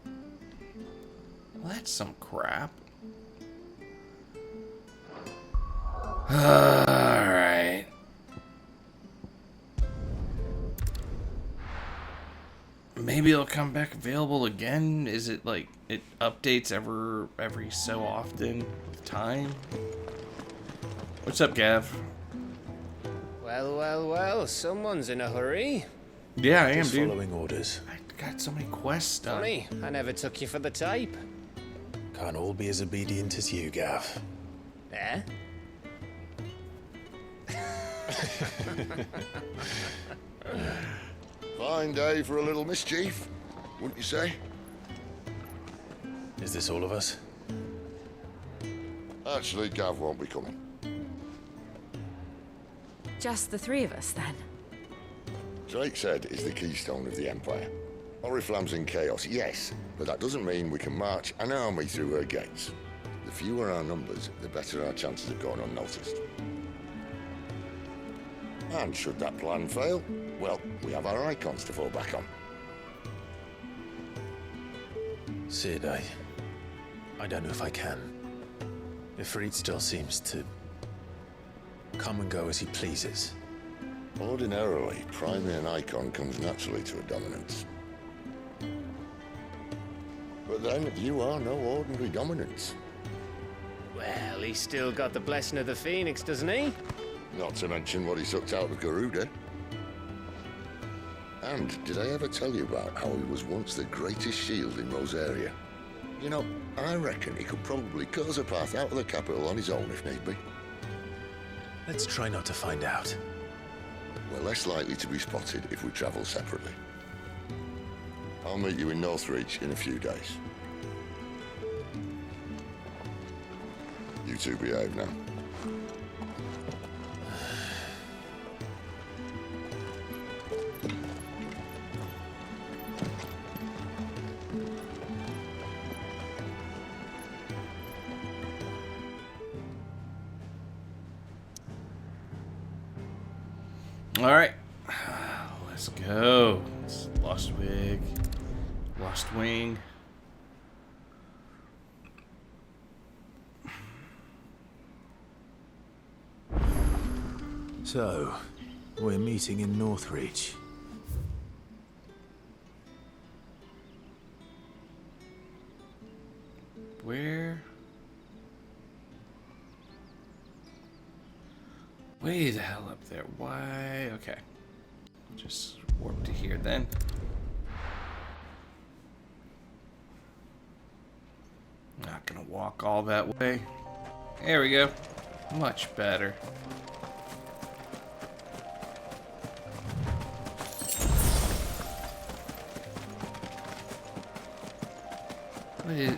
Well, that's some crap. Alright. Maybe it'll come back available again. Is it like it updates every so often with time? What's up, Gav? Well, someone's in a hurry. Yeah, I am, Just dude. following orders. I got so many quests done. Funny, I never took you for the type. Can't all be as obedient as you, Gav. Eh? Fine day for a little mischief, wouldn't you say? Is this all of us? Actually, Gav won't be coming. Just the three of us, then? Drake said it's the keystone of the Empire. Oriflamme's in chaos, yes, but that doesn't mean we can march an army through her gates. The fewer our numbers, the better our chances of going unnoticed. And should that plan fail, well, we have our icons to fall back on. Sid, I don't know if I can. Ifrit still seems to come and go as he pleases. Ordinarily, priming an icon comes naturally to a dominance. But then, you are no ordinary dominance. Well, he's still got the blessing of the Phoenix, doesn't he? Not to mention what he sucked out of Garuda. And did I ever tell you about how he was once the greatest shield in Rosaria? You know, I reckon he could probably cut us a path out of the capital on his own if need be. Let's try not to find out. We're less likely to be spotted if we travel separately. I'll meet you in Northreach in a few days. You two behave now. All right, let's go. It's Lost Wing. So, we're meeting in Northreach. Where? Way the hell up there. Why? Okay. Just warp to here then. Not gonna walk all that way. There we go. Much better.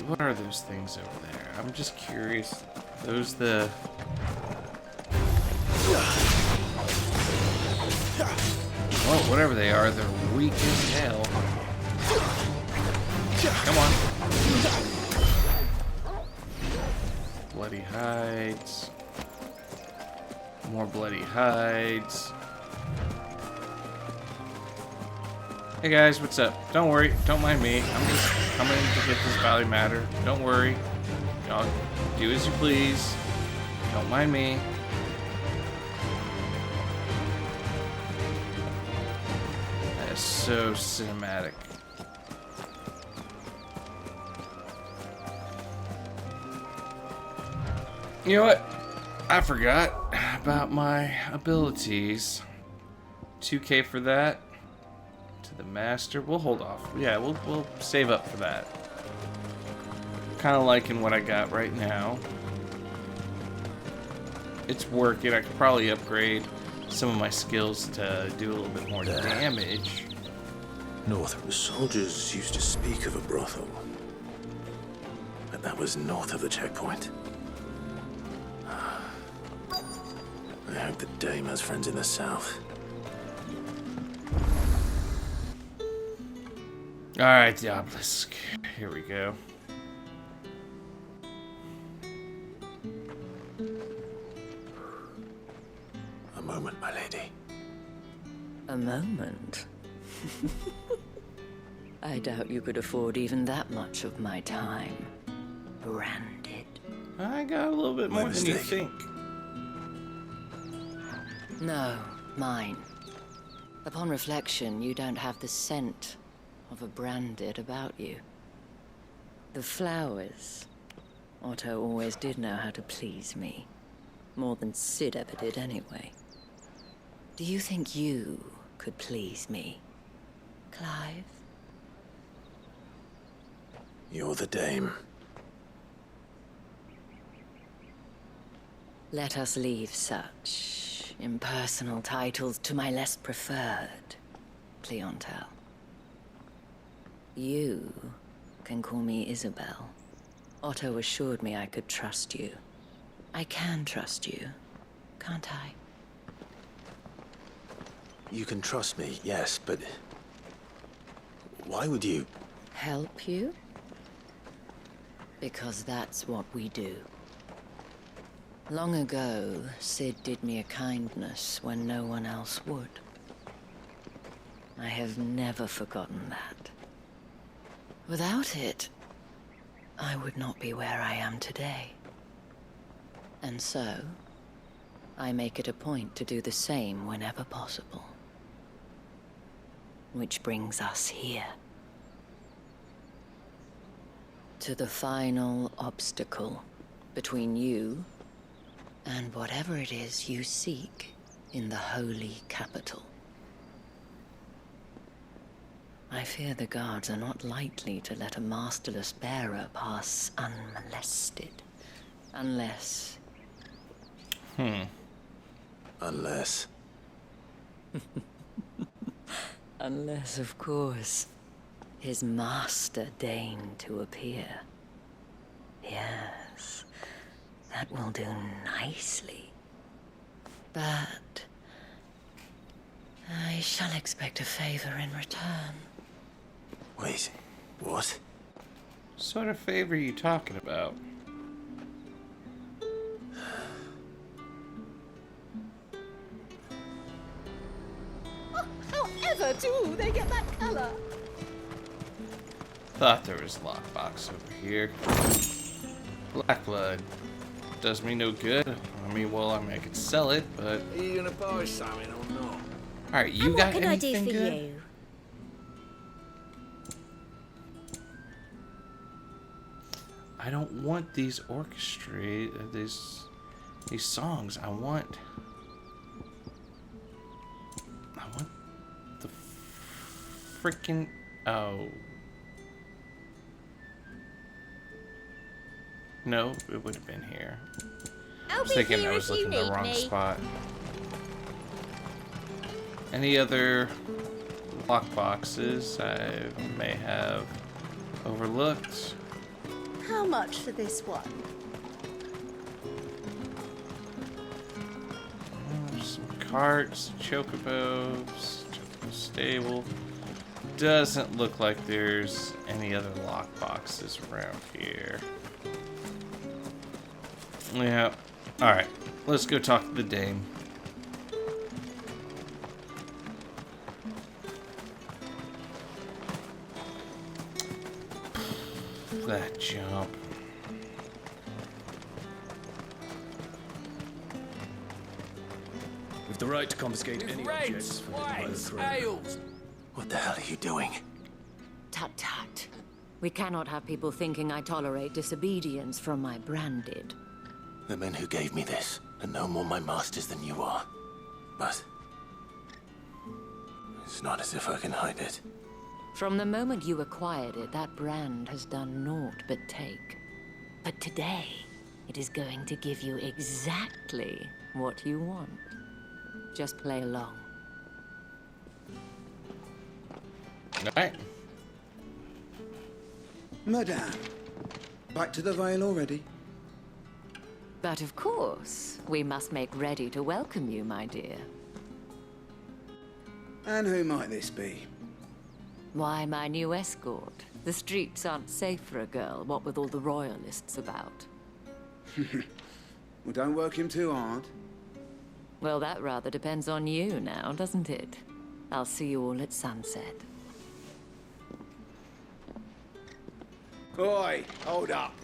What are those things over there? I'm just curious. Those the... Well, whatever they are, they're weak as hell. Come on. Bloody hides. More bloody hides. Hey guys, what's up? Don't worry, don't mind me. I'm just coming to get this Valley Matter. Don't worry. Y'all do as you please. Don't mind me. so cinematic. You know what? I forgot about my abilities. 2K for that. To the master. We'll hold off. Yeah, we'll save up for that. Kind of liking what I got right now. It's working. I could probably upgrade some of my skills to do a little bit more damage. North. The soldiers used to speak of a brothel. But that was north of the checkpoint. I hope the dame has friends in the south. Alright, Diabolisk. Here we go. A moment, my lady. A moment? I doubt you could afford even that much of my time. Branded. I got a little bit more than you think. No, mine. Upon reflection, you don't have the scent of a branded about you. The flowers. Otto always did know how to please me. More than Sid ever did anyway. Do you think you could please me, Clive? You're the dame. Let us leave such impersonal titles to my less preferred clientele. You can call me Isabel. Otto assured me I could trust you. I can trust you, can't I? You can trust me, yes, but why would you? Help you? Because that's what we do. Long ago, Sid did me a kindness when no one else would. I have never forgotten that. Without it, I would not be where I am today. And so, I make it a point to do the same whenever possible. Which brings us here. To the final obstacle between you and whatever it is you seek in the holy capital. I fear the guards are not likely to let a masterless bearer pass unmolested. Unless... Unless... Unless, of course, his master deigned to appear. Yes, that will do nicely. But I shall expect a favor in return. Wait, what? What sort of favor are you talking about? However do they get that color? Thought there was a lockbox over here. Black blood. Does me no good. I mean, well, I mean, I could sell it, but... Are you gonna buy something or not? Alright, you got anything good? What can I do for you? I don't want these these songs. I want the freaking no, it would have been here. I was thinking I was looking in the wrong spot. Any other lock boxes I may have overlooked? How much for this one? Some carts, chocobos, chocobo stable. Doesn't look like there's any other lock boxes around here. Yeah. Alright. Let's go talk to the dame. That jump. With the right to confiscate any objects from the ales, What the hell are you doing? Tut tut. We cannot have people thinking I tolerate disobedience from my branded. The men who gave me this are no more my masters than you are. But it's not as if I can hide it. From the moment you acquired it, that brand has done naught but take. But today, it is going to give you exactly what you want. Just play along. Alright. Madame, back to the Vale already? But of course, we must make ready to welcome you, my dear. And who might this be? Why, my new escort. The streets aren't safe for a girl, what with all the royalists about. Well, don't work him too hard. Well, that rather depends on you now, doesn't it? I'll see you all at sunset. Oi, hold up.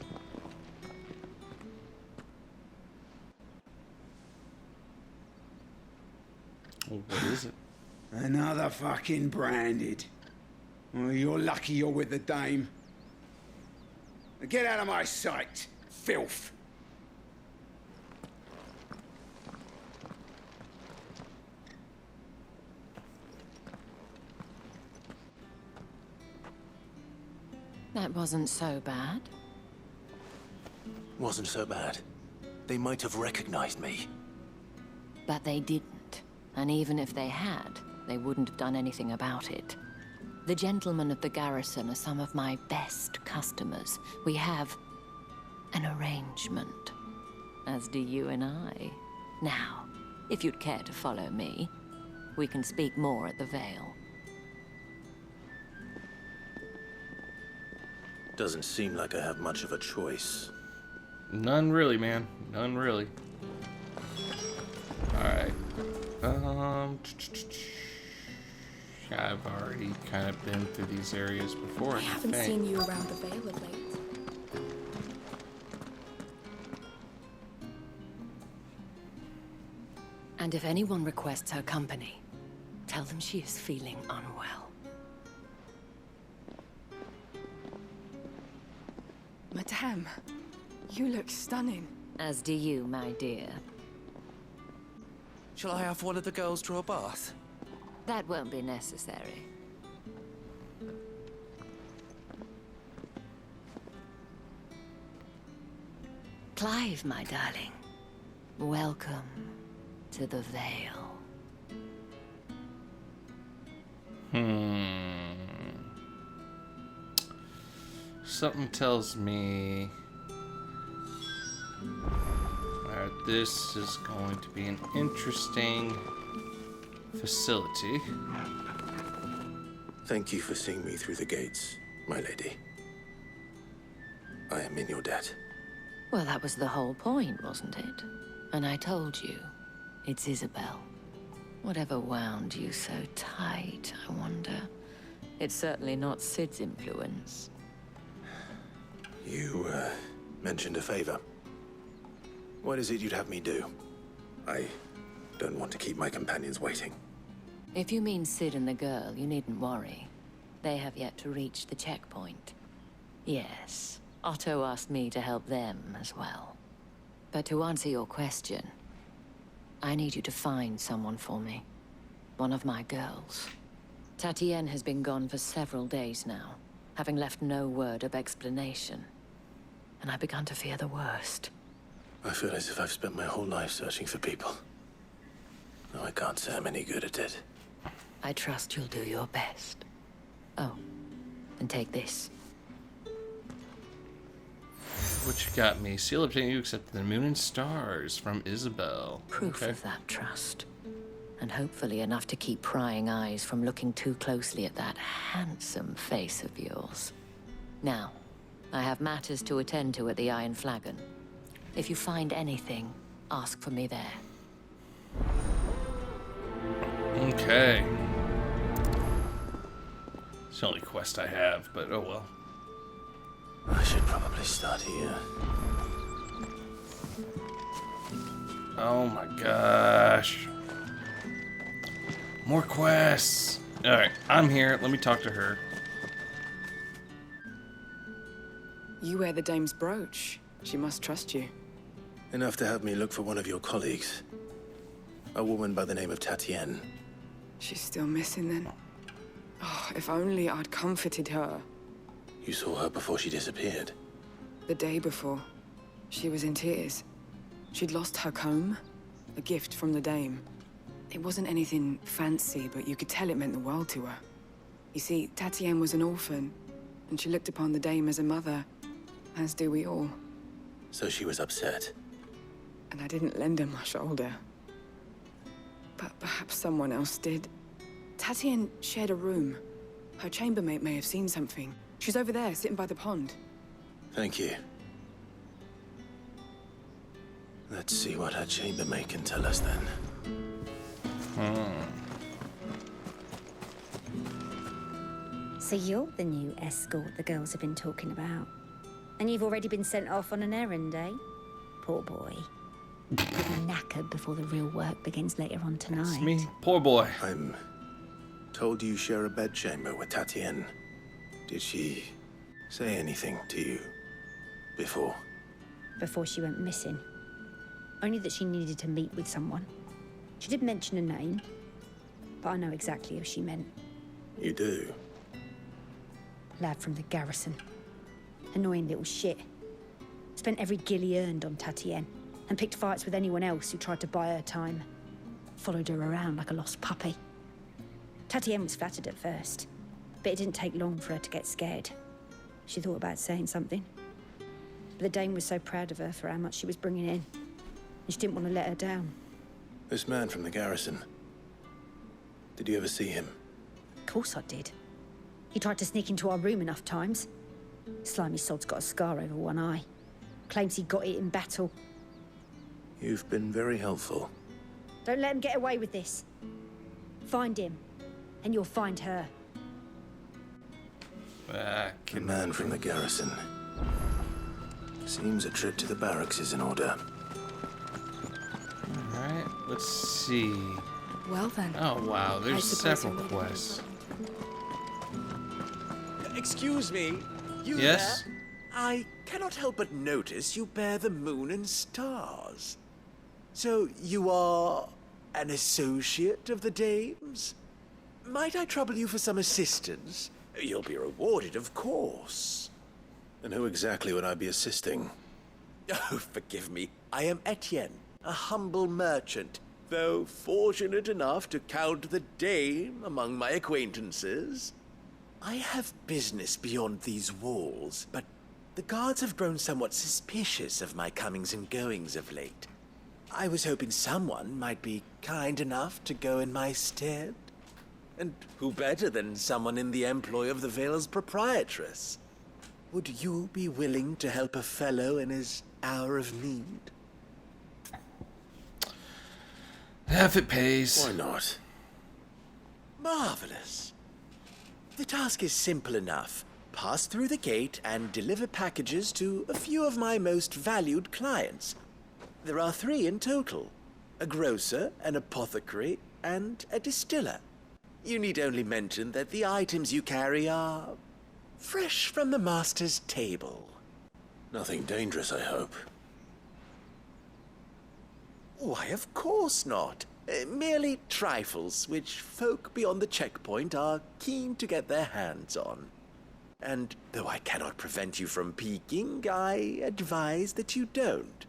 What is it? Another fucking branded. Well, you're lucky you're with the dame. Get out of my sight, filth. That wasn't so bad. Wasn't so bad. They might have recognized me. But they didn't. And even if they had, they wouldn't have done anything about it. The gentlemen of the garrison are some of my best customers. We have an arrangement, as do you and I. Now, if you'd care to follow me, we can speak more at the Vale. Doesn't seem like I have much of a choice. None really, man. None really. Alright. I've already kind of been through these areas before. I haven't seen you around the Vale of late. And if anyone requests her company, tell them she is feeling unwell. Madame, you look stunning. As do you, my dear. Shall I have one of the girls draw a bath? That won't be necessary. Clive, my darling. Welcome to the Vale. Something tells me that this is going to be an interesting facility. Thank you for seeing me through the gates, my lady. I am in your debt. Well, that was the whole point, wasn't it? And I told you, it's Isabel. Whatever wound you so tight, I wonder. It's certainly not Sid's influence. You, mentioned a favor. What is it you'd have me do? I don't want to keep my companions waiting. If you mean Sid and the girl, you needn't worry. They have yet to reach the checkpoint. Yes, Otto asked me to help them as well. But to answer your question, I need you to find someone for me. One of my girls. Tatienne has been gone for several days now, having left no word of explanation. And I began to fear the worst. I feel as if I've spent my whole life searching for people. No, I can't say I'm any good at it. I trust you'll do your best. Oh, and take this. What you got me? Seal obtaining you accepted the moon and stars from Isabel. Proof of that trust. And hopefully enough to keep prying eyes from looking too closely at that handsome face of yours. Now, I have matters to attend to at the Iron Flagon. If you find anything, ask for me there. Okay. It's the only quest I have, but oh well. I should probably start here. Oh my gosh. More quests. Alright, I'm here. Let me talk to her. You wear the dame's brooch. She must trust you. Enough to have me look for one of your colleagues. A woman by the name of Tatienne. She's still missing then. Oh, if only I'd comforted her. You saw her before she disappeared. The day before, she was in tears. She'd lost her comb, a gift from the dame. It wasn't anything fancy, but you could tell it meant the world to her. You see, Tatienne was an orphan, and she looked upon the dame as a mother, as do we all. So she was upset. And I didn't lend her my shoulder. But perhaps someone else did. Tatienne shared a room. Her chambermaid may have seen something. She's over there, sitting by the pond. Thank you. Let's see what her chambermaid can tell us then. So you're the new escort the girls have been talking about. And you've already been sent off on an errand, eh? Poor boy. You'll be knackered before the real work begins later on tonight. It's me. Poor boy. I'm told you share a bedchamber with Tatienne. Did she say anything to you before? Before she went missing. Only that she needed to meet with someone. She did mention a name, but I know exactly who she meant. You do? Lad from the garrison. Annoying little shit. Spent every gil he earned on Tatienne, and picked fights with anyone else who tried to buy her time. Followed her around like a lost puppy. Tatienne was flattered at first, but it didn't take long for her to get scared. She thought about saying something. But the dame was so proud of her for how much she was bringing in, and she didn't want to let her down. This man from the garrison. Did you ever see him? Of course I did. He tried to sneak into our room enough times. Slimy sod's got a scar over one eye. Claims he got it in battle. You've been very helpful. Don't let him get away with this. Find him, and you'll find her. The man from the garrison. Seems a trip to the barracks is in order. Alright, let's see. Well then. Oh wow, there's several quests. Excuse me, you Yes? there? I cannot help but notice you bear the moon and stars. So you are an associate of the dame's? Might I trouble you for some assistance? You'll be rewarded, of course. And who exactly would I be assisting? Oh, forgive me. I am Etienne, a humble merchant, though fortunate enough to count the dame among my acquaintances. I have business beyond these walls, but the guards have grown somewhat suspicious of my comings and goings of late. I was hoping someone might be kind enough to go in my stead. And who better than someone in the employ of the Vale's proprietress? Would you be willing to help a fellow in his hour of need? If it pays. Why not? Marvelous. The task is simple enough. Pass through the gate and deliver packages to a few of my most valued clients. There are 3 in total. A grocer, an apothecary, and a distiller. You need only mention that the items you carry are fresh from the master's table. Nothing dangerous, I hope. Why, of course not. Merely trifles which folk beyond the checkpoint are keen to get their hands on. And though I cannot prevent you from peeking, I advise that you don't.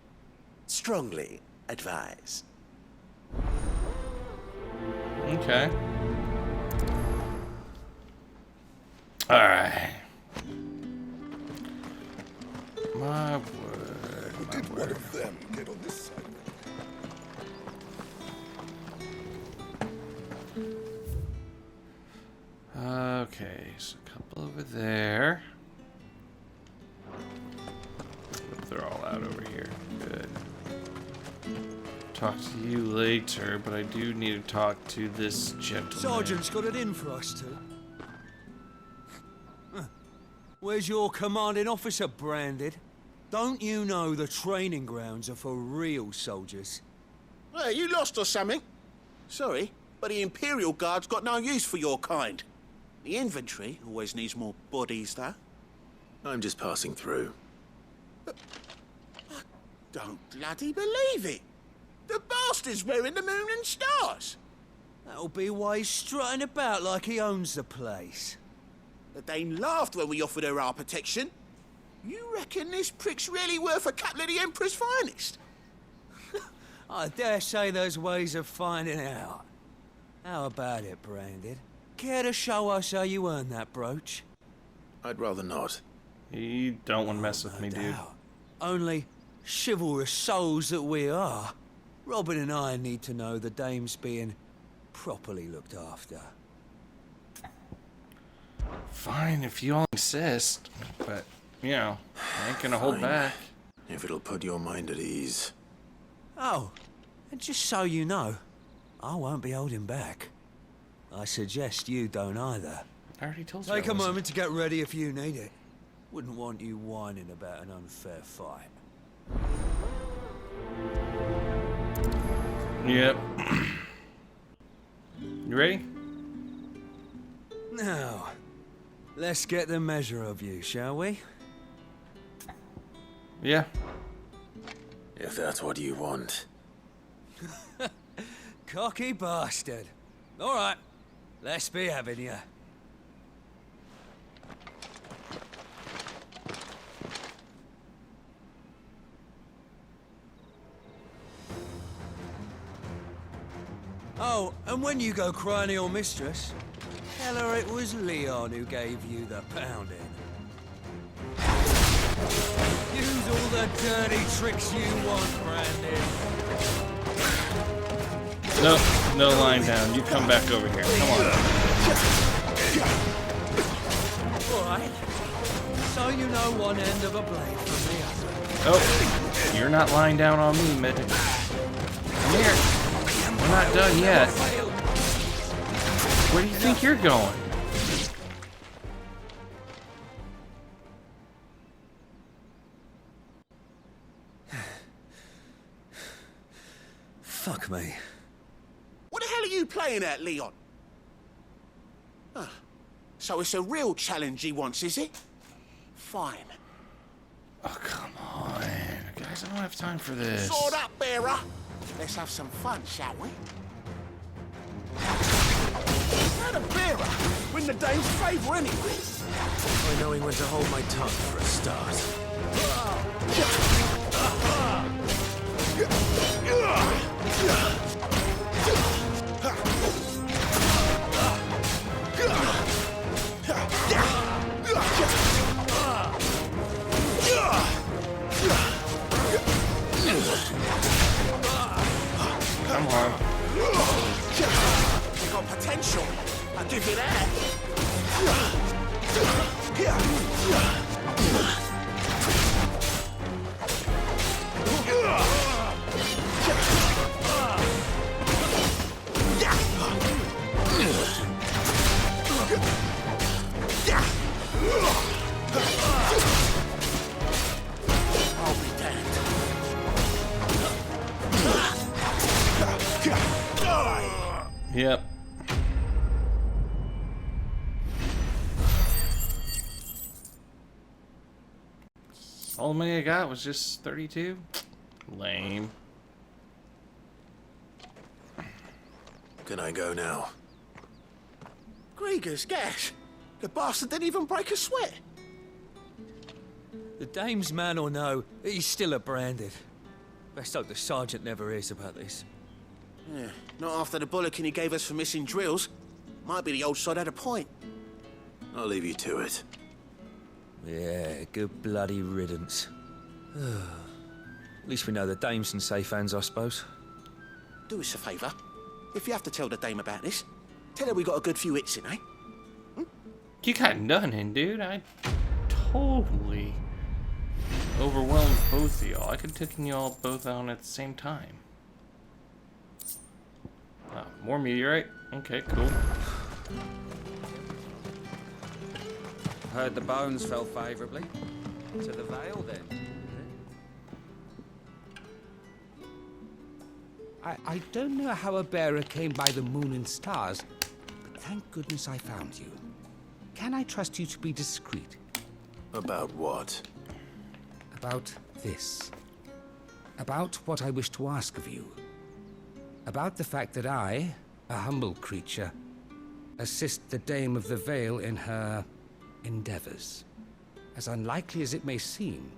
Strongly advise. Okay. Alright. My word. Did one of them get on this side? Okay, so a couple over there. They're all out over here. Good. Talk to you later, but I do need to talk to this gentleman. Sergeant's got it in for us two. Where's your commanding officer branded? Don't you know the training grounds are for real soldiers? Well, you lost or something? Sorry, but the Imperial Guard's got no use for your kind. The infantry always needs more bodies, though. I'm just passing through. I don't bloody believe it. The bastard's wearing the moon and stars. That'll be why he's strutting about like he owns the place. The Dame laughed when we offered her our protection. You reckon this prick's really worth a couple of the Emperor's finest? I dare say there's ways of finding out. How about it, Branded? Care to show us how you earned that brooch? I'd rather not. You don't want to mess with me, dude. Only chivalrous souls that we are. Robin and I need to know the Dame's being properly looked after. Fine, if you all insist. But, you know, I ain't gonna hold back. If it'll put your mind at ease. Oh, and just so you know, I won't be holding back. I suggest you don't either. I already told you. Take a moment to get ready if you need it. Wouldn't want you whining about an unfair fight. Yep. You ready? Now, let's get the measure of you, shall we? Yeah. If that's what you want. Cocky bastard. All right, let's be having you. Oh, and when you go crying to your mistress, tell her it was Leon who gave you the pounding. Use all the dirty tricks you want, Brandon. No lying down. You come back over here. Come on. All right. So you know one end of a blade from the other. Oh, you're not lying down on me, medic. Come here. We're not done yet. Where do you think you're going? Fuck me. What the hell are you playing at, Leon? Huh. So it's a real challenge he wants, is it? Fine. Oh, come on. Guys, I don't have time for this. Sword up, bearer. Let's have some fun, shall we? Not a bearer. Win the Dame's favour anyway. I know when to hold my tongue for a start. Come on. You got potential. I'll give you that. I'll be damned. Yep. All the money I got was just 32? Lame. Can I go now? Grieger's gas. The bastard didn't even break a sweat. The Dame's man or no, he's still a Branded. Best hope the Sergeant never hears about this. Yeah, not after the bullocking he gave us for missing drills. Might be the old sod had a point. I'll leave you to it. Yeah, good bloody riddance. At least we know the Dame's in safe hands, I suppose. Do us a favour. If you have to tell the Dame about this, tell her we got a good few hits in, eh? You got none in, dude. I totally overwhelmed both of y'all. I could have taken y'all both on at the same time. Oh, more meteorite? Okay, cool. Heard the bones fell favourably. To the Vale, then. I don't know how a bearer came by the moon and stars, but thank goodness I found you. Can I trust you to be discreet? About what? About this. About what I wish to ask of you. About the fact that I, a humble creature, assist the Dame of the Vale in her endeavors. As unlikely as it may seem,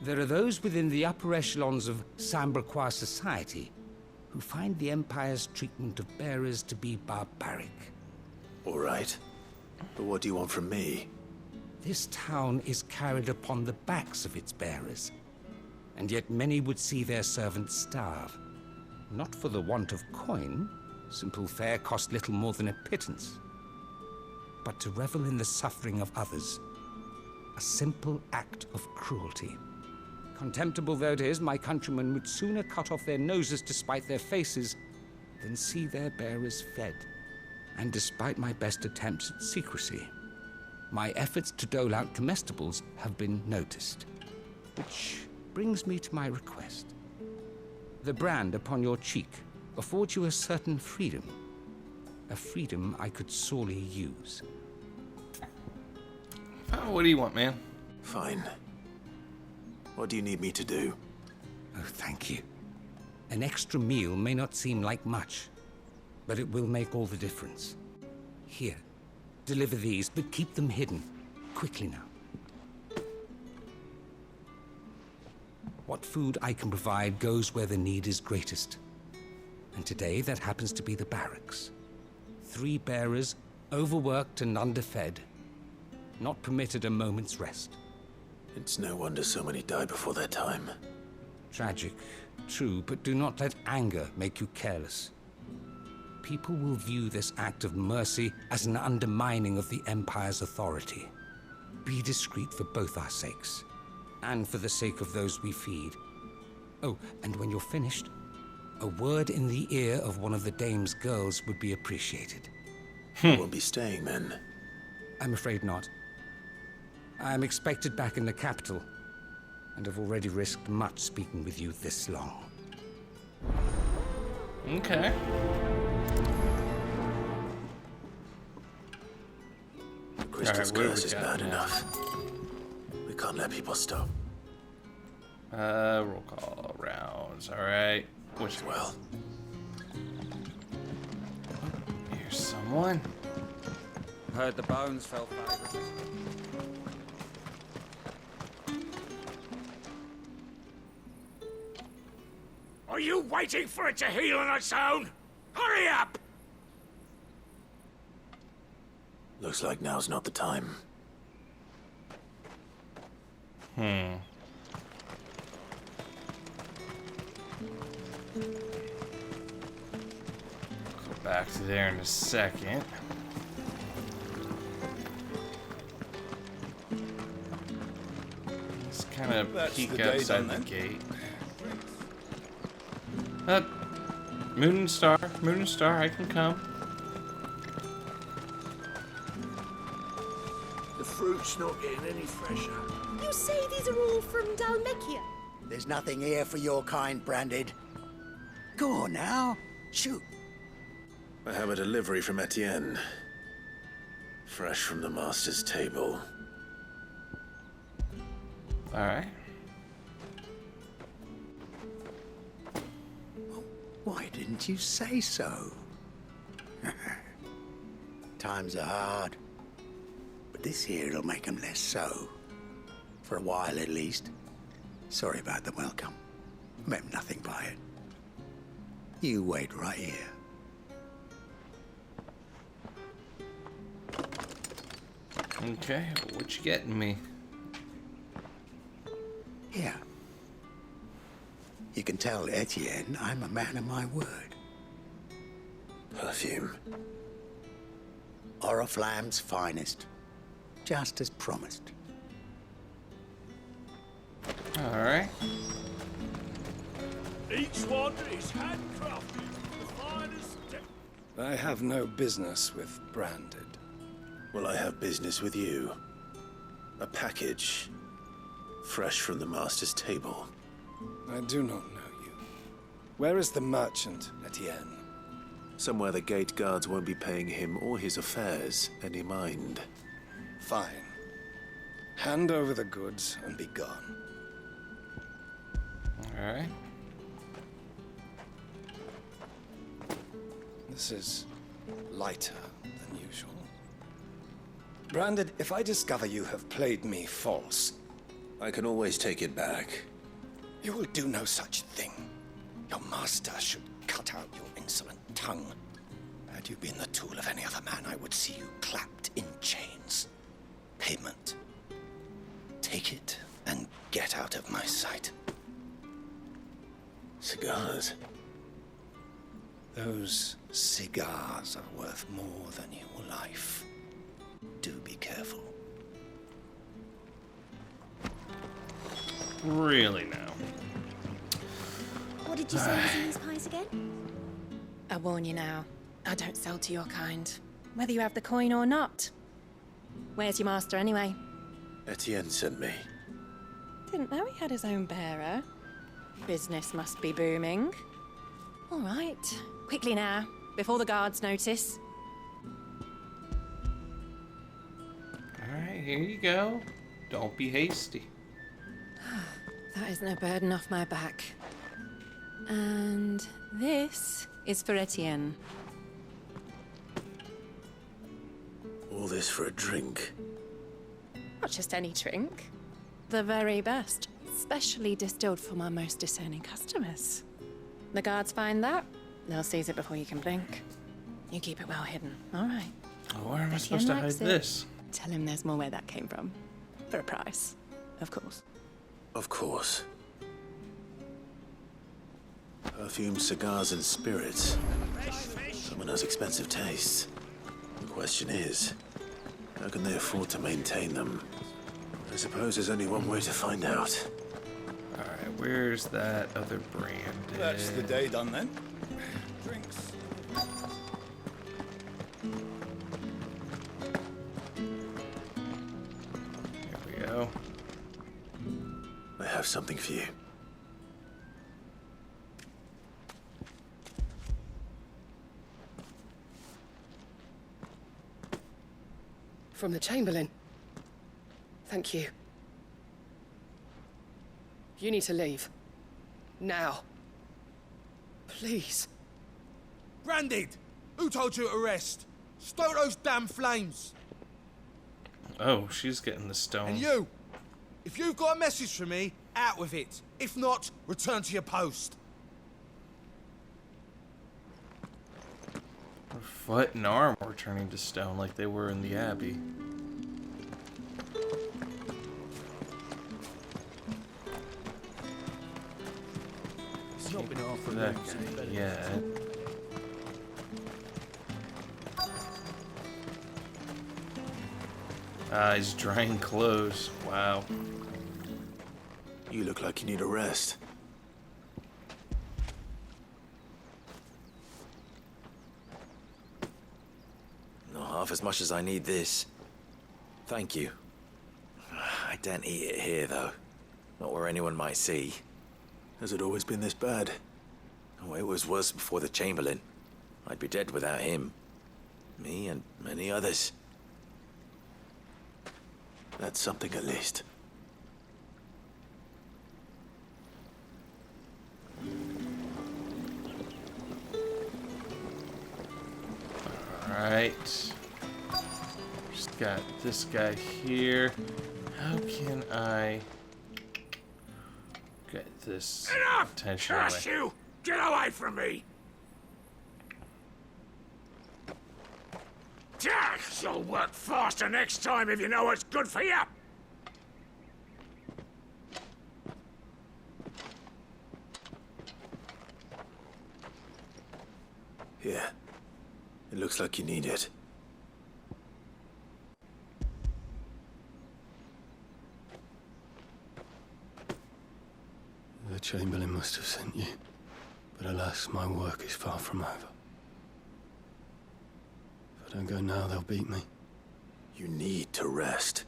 there are those within the upper echelons of Samberquois society who find the Empire's treatment of bearers to be barbaric. All right. But what do you want from me? This town is carried upon the backs of its bearers, and yet many would see their servants starve. Not for the want of coin, simple fare cost little more than a pittance, but to revel in the suffering of others, a simple act of cruelty. Contemptible though it is, my countrymen would sooner cut off their noses to spite their faces than see their bearers fed. And despite my best attempts at secrecy, my efforts to dole out comestibles have been noticed. Which brings me to my request. The brand upon your cheek affords you a certain freedom. A freedom I could sorely use. Oh, what do you want, man? Fine. What do you need me to do? Oh, thank you. An extra meal may not seem like much, but it will make all the difference. Here, deliver these, but keep them hidden. Quickly now. What food I can provide goes where the need is greatest. And today, that happens to be the barracks. 3 bearers, overworked and underfed, not permitted a moment's rest. It's no wonder so many die before their time. Tragic, true, but do not let anger make you careless. People will view this act of mercy as an undermining of the Empire's authority. Be discreet for both our sakes, and for the sake of those we feed. Oh, and when you're finished, a word in the ear of one of the Dame's girls would be appreciated. You won't be staying, then? I'm afraid not. I'm expected back in the capital, and have already risked much speaking with you this long. Okay. The crystal's curse is bad enough. We can't let people stop. Roll call rounds. All right. Which well? Here's someone. Heard the bones fell far. Are you waiting for it to heal on its own? Hurry up! Looks like now's not the time. Go back to there in a second. Let's kind of peek outside the gate. Moon and Star, I can come. The fruit's not getting any fresher. You say these are all from Dalmekia? There's nothing here for your kind, Branded. Go on now, shoot. I have a delivery from Etienne. Fresh from the master's table. All right. Why didn't you say so? Times are hard. But this here'll make them less so. For a while, at least. Sorry about the welcome. Meant nothing by it. You wait right here. Okay, what you getting me? Here. You can tell Etienne I'm a man of my word. Perfume. Oriflamme's finest. Just as promised. All right. Each one is handcrafted. The finest. I have no business with Branded. Well, I have business with you. A package. Fresh from the master's table. I do not know you. Where is the merchant, Etienne? Somewhere the gate guards won't be paying him or his affairs any mind. Fine. Hand over the goods and be gone. Alright. This is lighter than usual. Branded, if I discover you have played me false... I can always take it back. You will do no such thing. Your master should cut out your insolent tongue. Had you been the tool of any other man, I would see you clapped in chains. Payment. Take it and get out of my sight. Cigars. Those cigars are worth more than your life. Do be careful. Really now. What did you say was in these pies again? I warn you now, I don't sell to your kind, whether you have the coin or not. Where's your master anyway? Etienne sent me. Didn't know he had his own bearer. Business must be booming. All right, quickly now, before the guards notice. Alright, here you go. Don't be hasty. That isn't a burden off my back. And this is for Etienne. All this for a drink. Not just any drink. The very best, specially distilled for my most discerning customers. The guards find that, they'll seize it before you can blink. You keep it well hidden, all right? Oh, where am I supposed to hide this? Tell him there's more where that came from. For a price, of course. Of course. Perfume, cigars, and spirits. Someone has expensive tastes. The question is, how can they afford to maintain them? I suppose there's only one way to find out. Alright, where's that other brand? That's the day done then. Drinks. Here we go. I have something for you. From the Chamberlain. Thank you. You need to leave. Now. Please. Branded! Who told you to rest? Stoke those damn flames! Oh, she's getting the stone. And you! If you've got a message for me, out with it. If not, return to your post. Her foot and arm were turning to stone like they were in the Abbey. It's not been half that guy yet. Ah, he's drying clothes. Wow. You look like you need a rest. Not half as much as I need this. Thank you. I don't eat it here, though. Not where anyone might see. Has it always been this bad? Oh, it was worse before the Chamberlain. I'd be dead without him. Me and many others. That's something at least. Alright. Just got this guy here. How can I get this attention away? Curse you! Get away from me! Jack, you'll work faster next time if you know what's good for you! Yeah. It looks like you need it. The Chamberlain must have sent you. But alas, my work is far from over. If I don't go now, they'll beat me. You need to rest.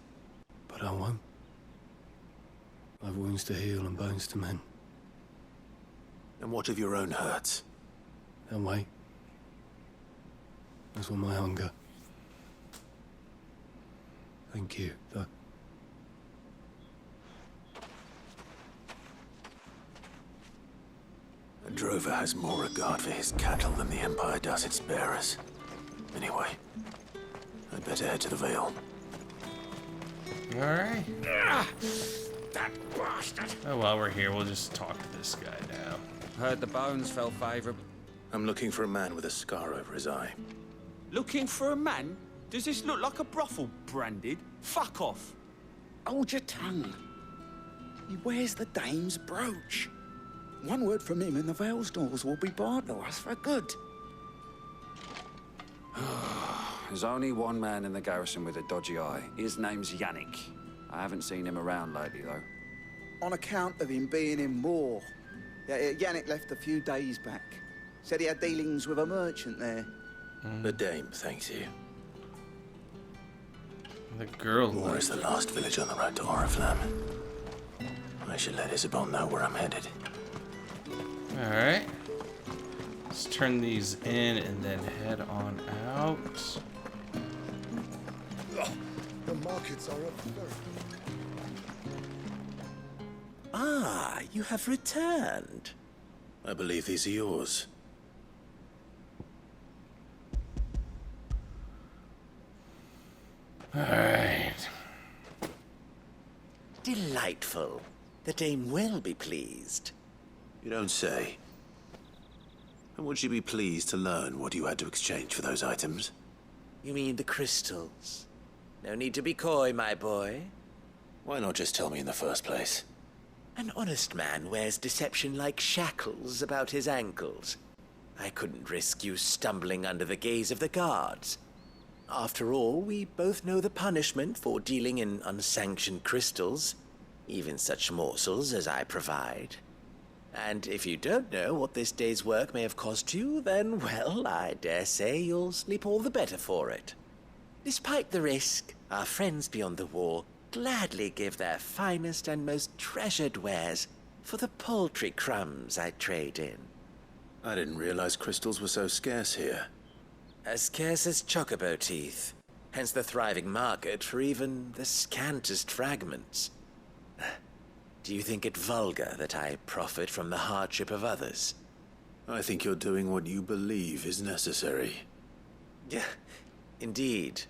But I won't. I've wounds to heal and bones to mend. And what of your own hurts? And wait. As will my hunger. Thank you, though. A drover has more regard for his cattle than the Empire does its bearers. Anyway, I'd better head to the Vale. Alright. That bastard! Oh, while we're here, we'll just talk to this guy now. Heard the bones fell favourable. I'm looking for a man with a scar over his eye. Looking for a man? Does this look like a brothel, Branded? Fuck off. Hold your tongue. He wears the dame's brooch. One word from him and the Vale's doors will be barred to us for good. There's only one man in the garrison with a dodgy eye. His name's Yannick. I haven't seen him around lately, though. On account of him being in war. Yeah, Yannick left a few days back. Said he had dealings with a merchant there. The dame thanks you. The girl. War is the last village on the road to Oriflamme. I should let Isabel know where I'm headed. Alright. Let's turn these in and then head on out. The markets are up very. Ah, you have returned. I believe these are yours. Alright. Delightful. The dame will be pleased. You don't say. And would she be pleased to learn what you had to exchange for those items? You mean the crystals? No need to be coy, my boy. Why not just tell me in the first place? An honest man wears deception like shackles about his ankles. I couldn't risk you stumbling under the gaze of the guards. After all, we both know the punishment for dealing in unsanctioned crystals, even such morsels as I provide. And if you don't know what this day's work may have cost you, then, well, I dare say you'll sleep all the better for it. Despite the risk, our friends beyond the wall gladly give their finest and most treasured wares for the paltry crumbs I trade in. I didn't realize crystals were so scarce here. As scarce as chocobo teeth, hence the thriving market for even the scantest fragments. Do you think it vulgar that I profit from the hardship of others? I think you're doing what you believe is necessary. Yeah, indeed.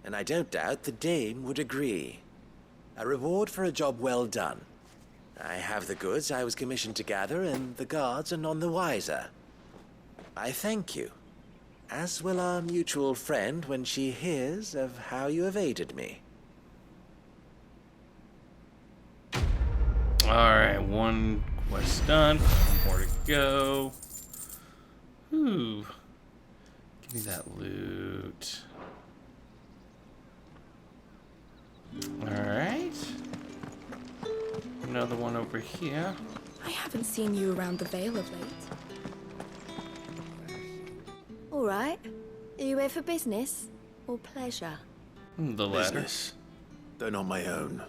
And I don't doubt the dame would agree. A reward for a job well done. I have the goods I was commissioned to gather, and the guards are none the wiser. I thank you, as will our mutual friend when she hears of how you have aided me. Alright, one quest done. More to go. Ooh. Give me that loot. Alright. Another one over here. I haven't seen you around the Vale of late. All right. Are you here for business or pleasure? The latter. Business, though not my own.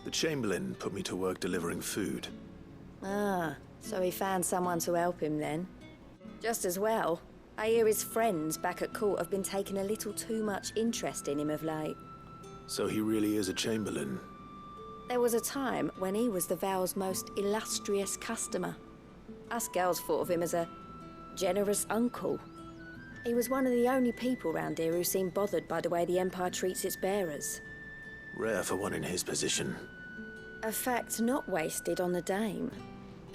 The Chamberlain put me to work delivering food. Ah, so he found someone to help him then. Just as well. I hear his friends back at court have been taking a little too much interest in him of late. So he really is a Chamberlain. There was a time when he was the Vale's most illustrious customer. Us girls thought of him as a generous uncle. He was one of the only people round here who seemed bothered by the way the Empire treats its bearers. Rare for one in his position. A fact not wasted on the dame.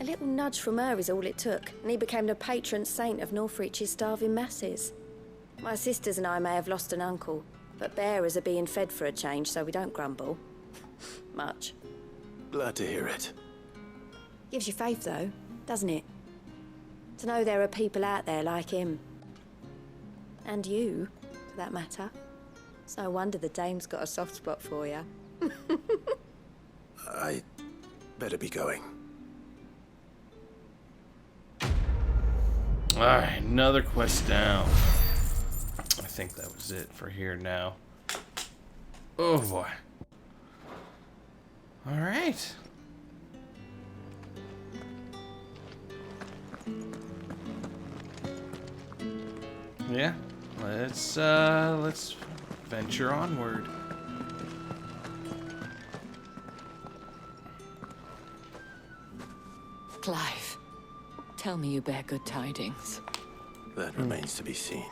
A little nudge from her is all it took, and he became the patron saint of Northreach's starving masses. My sisters and I may have lost an uncle, but bearers are being fed for a change, so we don't grumble. Much. Glad to hear it. Gives you faith, though, doesn't it? To know there are people out there like him. And you, for that matter. It's no wonder the dame's got a soft spot for you. I better be going. Alright, another quest down. I think that was it for here now. Oh boy. Alright. Yeah, let's venture onward. Clive, tell me you bear good tidings. That remains to be seen.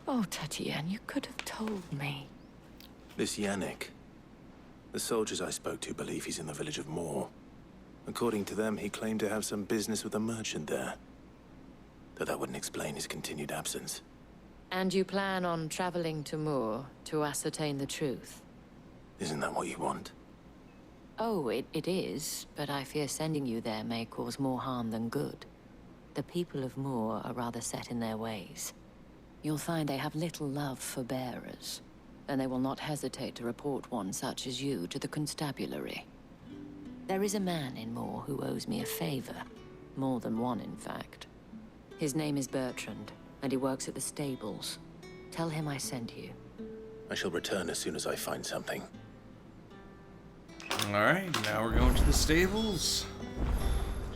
Oh, Tatiana, you could have told me. This Yannick. The soldiers I spoke to believe he's in the village of Moor. According to them, he claimed to have some business with a merchant there. Though that wouldn't explain his continued absence. And you plan on traveling to Moor to ascertain the truth? Isn't that what you want? Oh, it is, but I fear sending you there may cause more harm than good. The people of Moor are rather set in their ways. You'll find they have little love for bearers, and they will not hesitate to report one such as you to the constabulary. There is a man in Moor who owes me a favor. More than one, in fact. His name is Bertrand, and he works at the stables. Tell him I sent you. I shall return as soon as I find something. Alright, now we're going to the stables.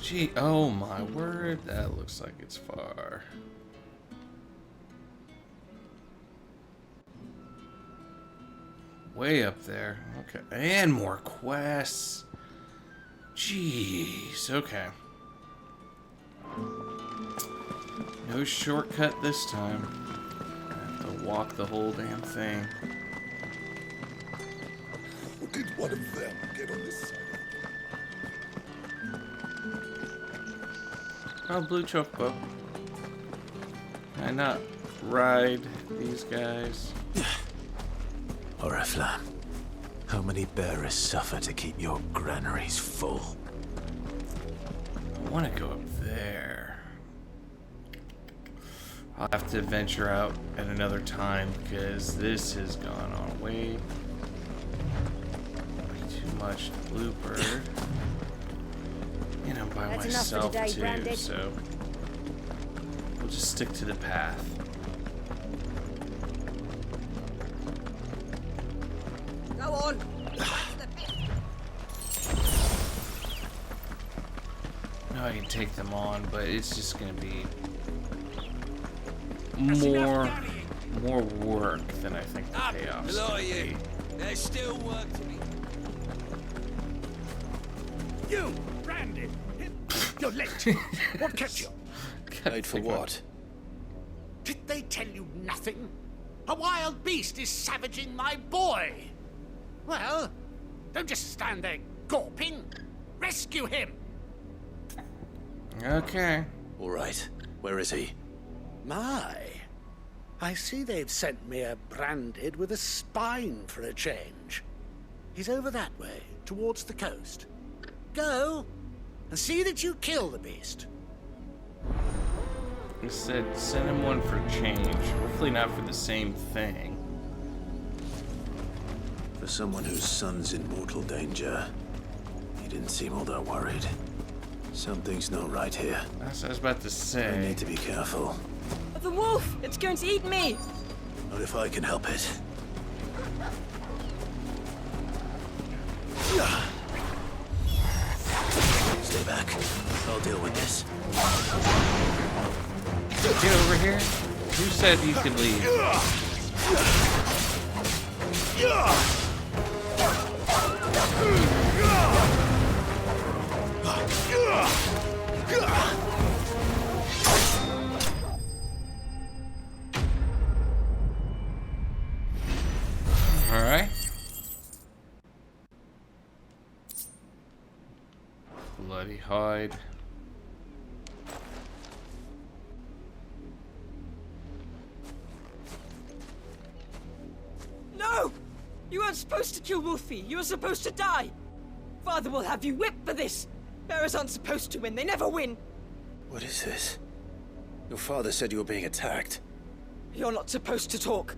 Gee, oh my word, that looks like it's far. Way up there. Okay, and more quests. Jeez, okay. No shortcut this time. I have to walk the whole damn thing. Did one of them get on this side? Oh, blue chocobo. Can I not ride these guys? Oriflamme, how many bearers suffer to keep your granaries full? I want to go up there. I'll have to venture out at another time because this has gone on way too much. Bluebird. And I'm by That's myself enough for today, too, Branded. so we'll just stick to the path. Go on. No, I can take them on, but it's just gonna be more work than I think the payoff's gonna be. There's still work to be. You, Branded! You're late. What kept you? Late for what? Did they tell you nothing? A wild beast is savaging my boy. Well, don't just stand there gawping. Rescue him. Okay. All right. Where is he? My, I see they've sent me a Branded with a spine for a change. He's over that way, towards the coast. Go, and see that you kill the beast. He said send him one for change. Hopefully not for the same thing. For someone whose son's in mortal danger, he didn't seem all that worried. Something's not right here. That's what I was about to say. I need to be careful. The wolf! It's going to eat me! Not if I can help it. Stay back. I'll deal with this. Get over here. Who said you could leave? All right. Bloody hide. No! You weren't supposed to kill Wolfie. You were supposed to die. Father will have you whipped for this. Bearers aren't supposed to win. They never win. What is this? Your father said you were being attacked. You're not supposed to talk.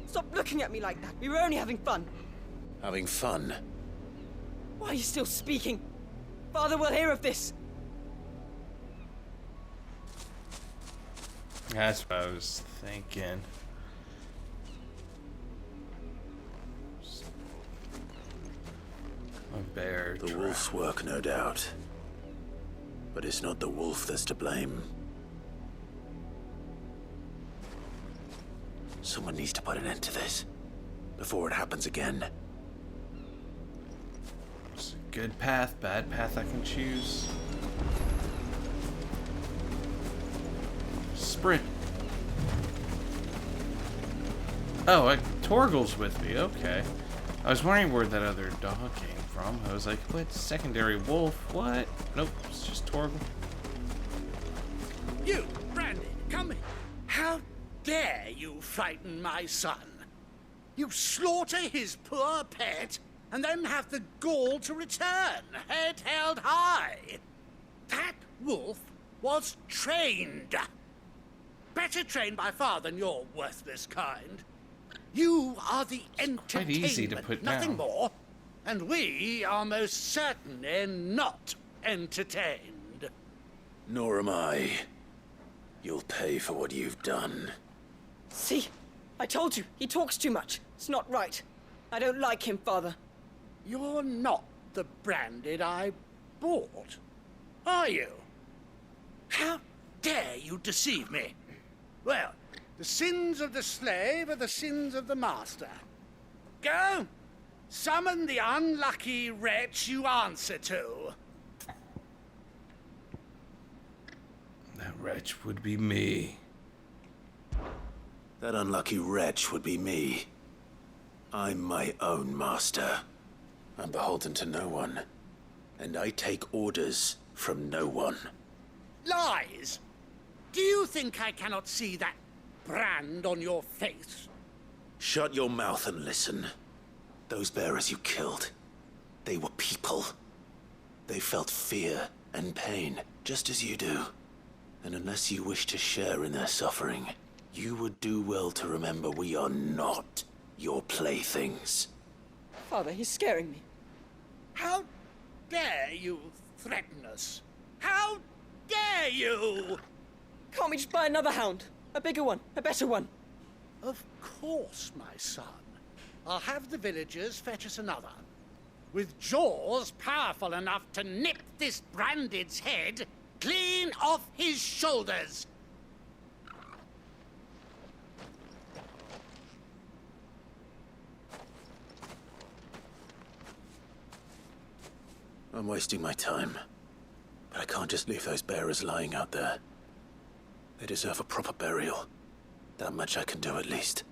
Stop looking at me like that. We were only having fun. Having fun? Why are you still speaking? Father will hear of this. That's what I was thinking. A bear The wolf's work, no doubt. But it's not the wolf that's to blame. Someone needs to put an end to this before it happens again. It's a good path, bad path I can choose. Sprint. Oh, Torgal's with me. Okay. I was wondering where that other dog came from. I was like, what? Secondary wolf? What? Nope, it's just Torgal. You, Brandy, come here. How dare you frighten my son? You slaughter his poor pet and then have the gall to return, head held high. That wolf was trained. Better trained by far than your worthless kind. You are the entertainment, quite easy to put nothing down. more. And we are most certainly not entertained. Nor am I. You'll pay for what you've done. See? I told you, he talks too much. It's not right. I don't like him, Father. You're not the Branded I bought, are you? How dare you deceive me? Well, the sins of the slave are the sins of the master. Go! Summon the unlucky wretch you answer to. That wretch would be me. That unlucky wretch would be me. I'm my own master. I'm beholden to no one. And I take orders from no one. Lies! Do you think I cannot see that brand on your face? Shut your mouth and listen. Those bearers you killed, they were people. They felt fear and pain, just as you do. And unless you wish to share in their suffering, you would do well to remember we are not your playthings. Father, he's scaring me. How dare you threaten us? How dare you? Can't we just buy another hound? A bigger one, a better one. Of course, my son. I'll have the villagers fetch us another. With jaws powerful enough to nip this Branded's head clean off his shoulders. I'm wasting my time. But I can't just leave those bearers lying out there. They deserve a proper burial. That much I can do at least.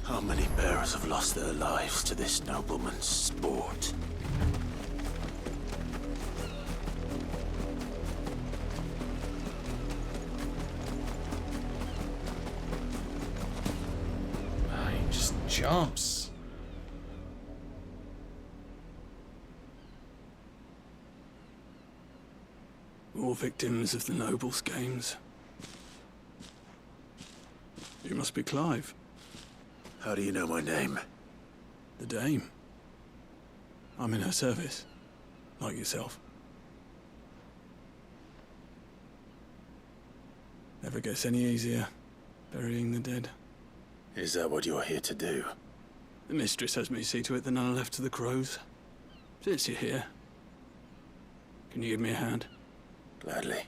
How many bearers have lost their lives to this nobleman's sport? He just jumps. All victims of the nobles' games. You must be Clive. How do you know my name? The Dame. I'm in her service, like yourself. Never gets any easier, burying the dead. Is that what you're here to do? The mistress has me see to it that none are left to the crows. Since you're here, can you give me a hand? Gladly.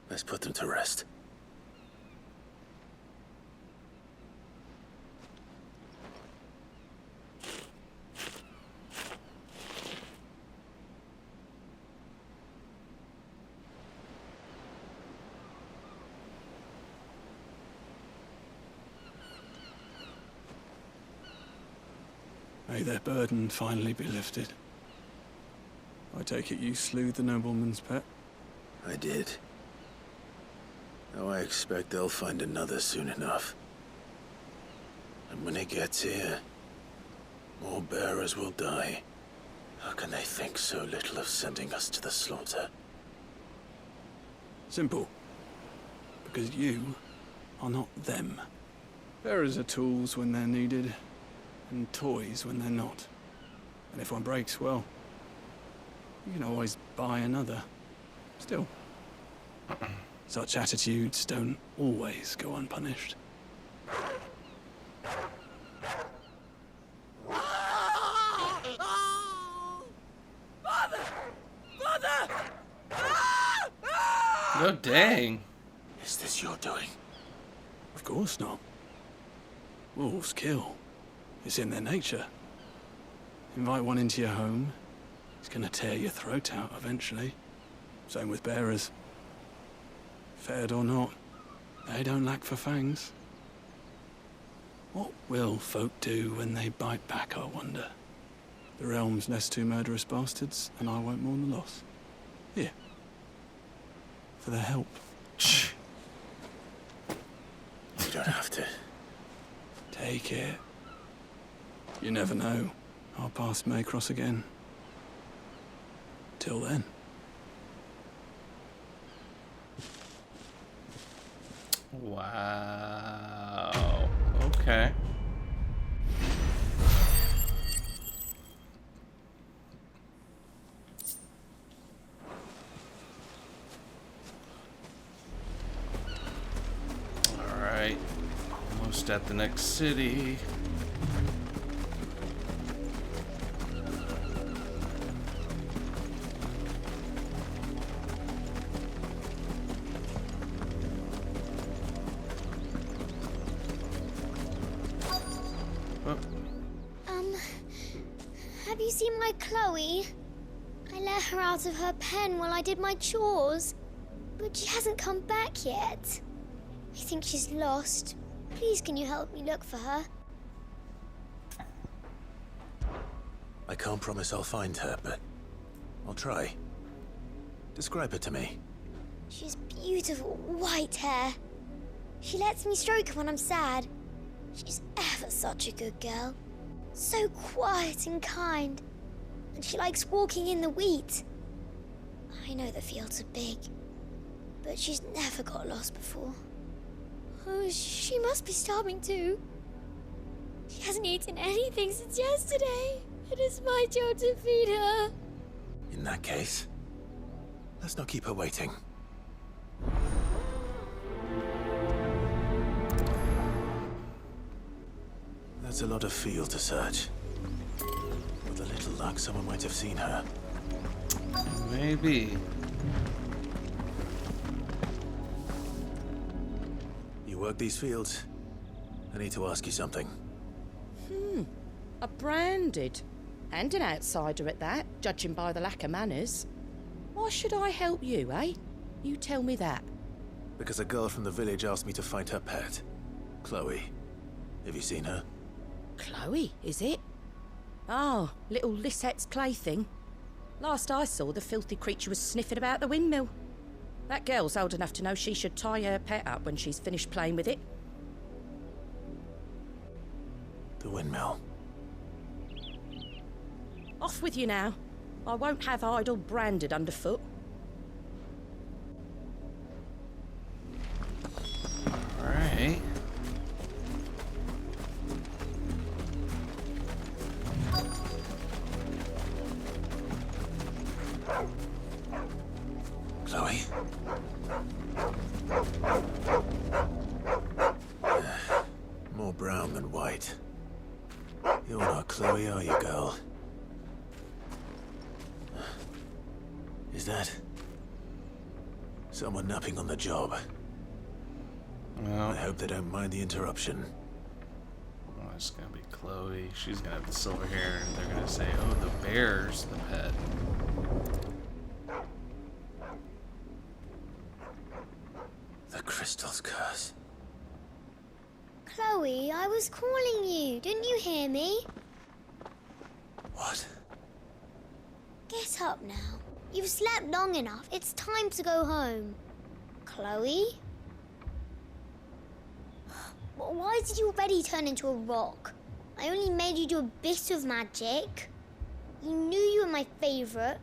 Let's put them to rest. May their burden finally be lifted. I take it you slew the nobleman's pet? I did. Now I expect they'll find another soon enough. And when it gets here, more bearers will die. How can they think so little of sending us to the slaughter? Simple. Because you are not them. Bearers are tools when they're needed, and toys when they're not. And if one breaks, well, you can always buy another. Still, such attitudes don't always go unpunished. Oh, dang. Is this your doing? Of course not. Wolves kill. It's in their nature. Invite one into your home, he's gonna tear your throat out eventually. Same with bearers. Fed or not, they don't lack for fangs. What will folk do when they bite back, I wonder? The realm's less two murderous bastards, and I won't mourn the loss. Here. For their help. You don't have to. Take it. You never know. Our paths may cross again. Till then. Wow. Okay. All right. Almost at the next city. Have you seen my Chloe? I let her out of her pen while I did my chores, but she hasn't come back yet. I think she's lost. Please, can you help me look for her? I can't promise I'll find her, but I'll try. Describe her to me. She has beautiful white hair. She lets me stroke her when I'm sad. She's ever such a good girl. So quiet and kind. And she likes walking in the wheat. I know the fields are big, but she's never got lost before. Oh, she must be starving too. She hasn't eaten anything since yesterday. It is my job to feed her. In that case, let's not keep her waiting. That's a lot of field to search. With a little luck, someone might have seen her. Maybe. You work these fields? I need to ask you something. A branded. And an outsider at that, judging by the lack of manners. Why should I help you, eh? You tell me that. Because a girl from the village asked me to find her pet. Chloe. Have you seen her? Chloe, is it? Oh, little Lisette's plaything. Last I saw, the filthy creature was sniffing about the windmill. That girl's old enough to know she should tie her pet up when she's finished playing with it. The windmill. Off with you now. I won't have idle branded underfoot. All right. Chloe? More brown than white. You're not Chloe, are you, girl? Is that someone napping on the job? Well, I hope they don't mind the interruption. Oh, it's gonna be Chloe. She's gonna have the silver hair, and they're gonna say, "Oh, the bear's the pet." The crystal's curse. Chloe, I was calling you. Didn't you hear me? What? Get up now. You've slept long enough. It's time to go home. Chloe? Why did you already turn into a rock? I only made you do a bit of magic. You knew you were my favorite.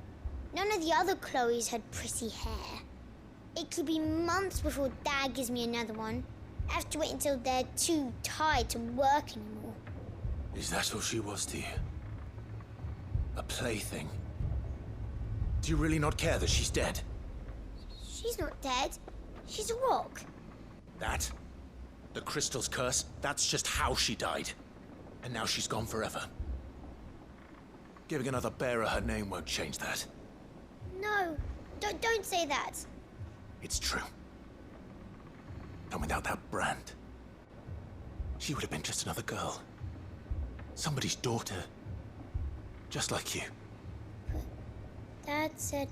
None of the other Chloes had pretty hair. It could be months before Dad gives me another one. I have to wait until they're too tired to work anymore. Is that all she was to you? A plaything? Do you really not care that she's dead? She's not dead. She's a rock. That? The crystal's curse? That's just how she died. And now she's gone forever. Giving another bearer her name won't change that. No, don't say that. It's true. And without that brand, she would have been just another girl. Somebody's daughter. Just like you. But Dad said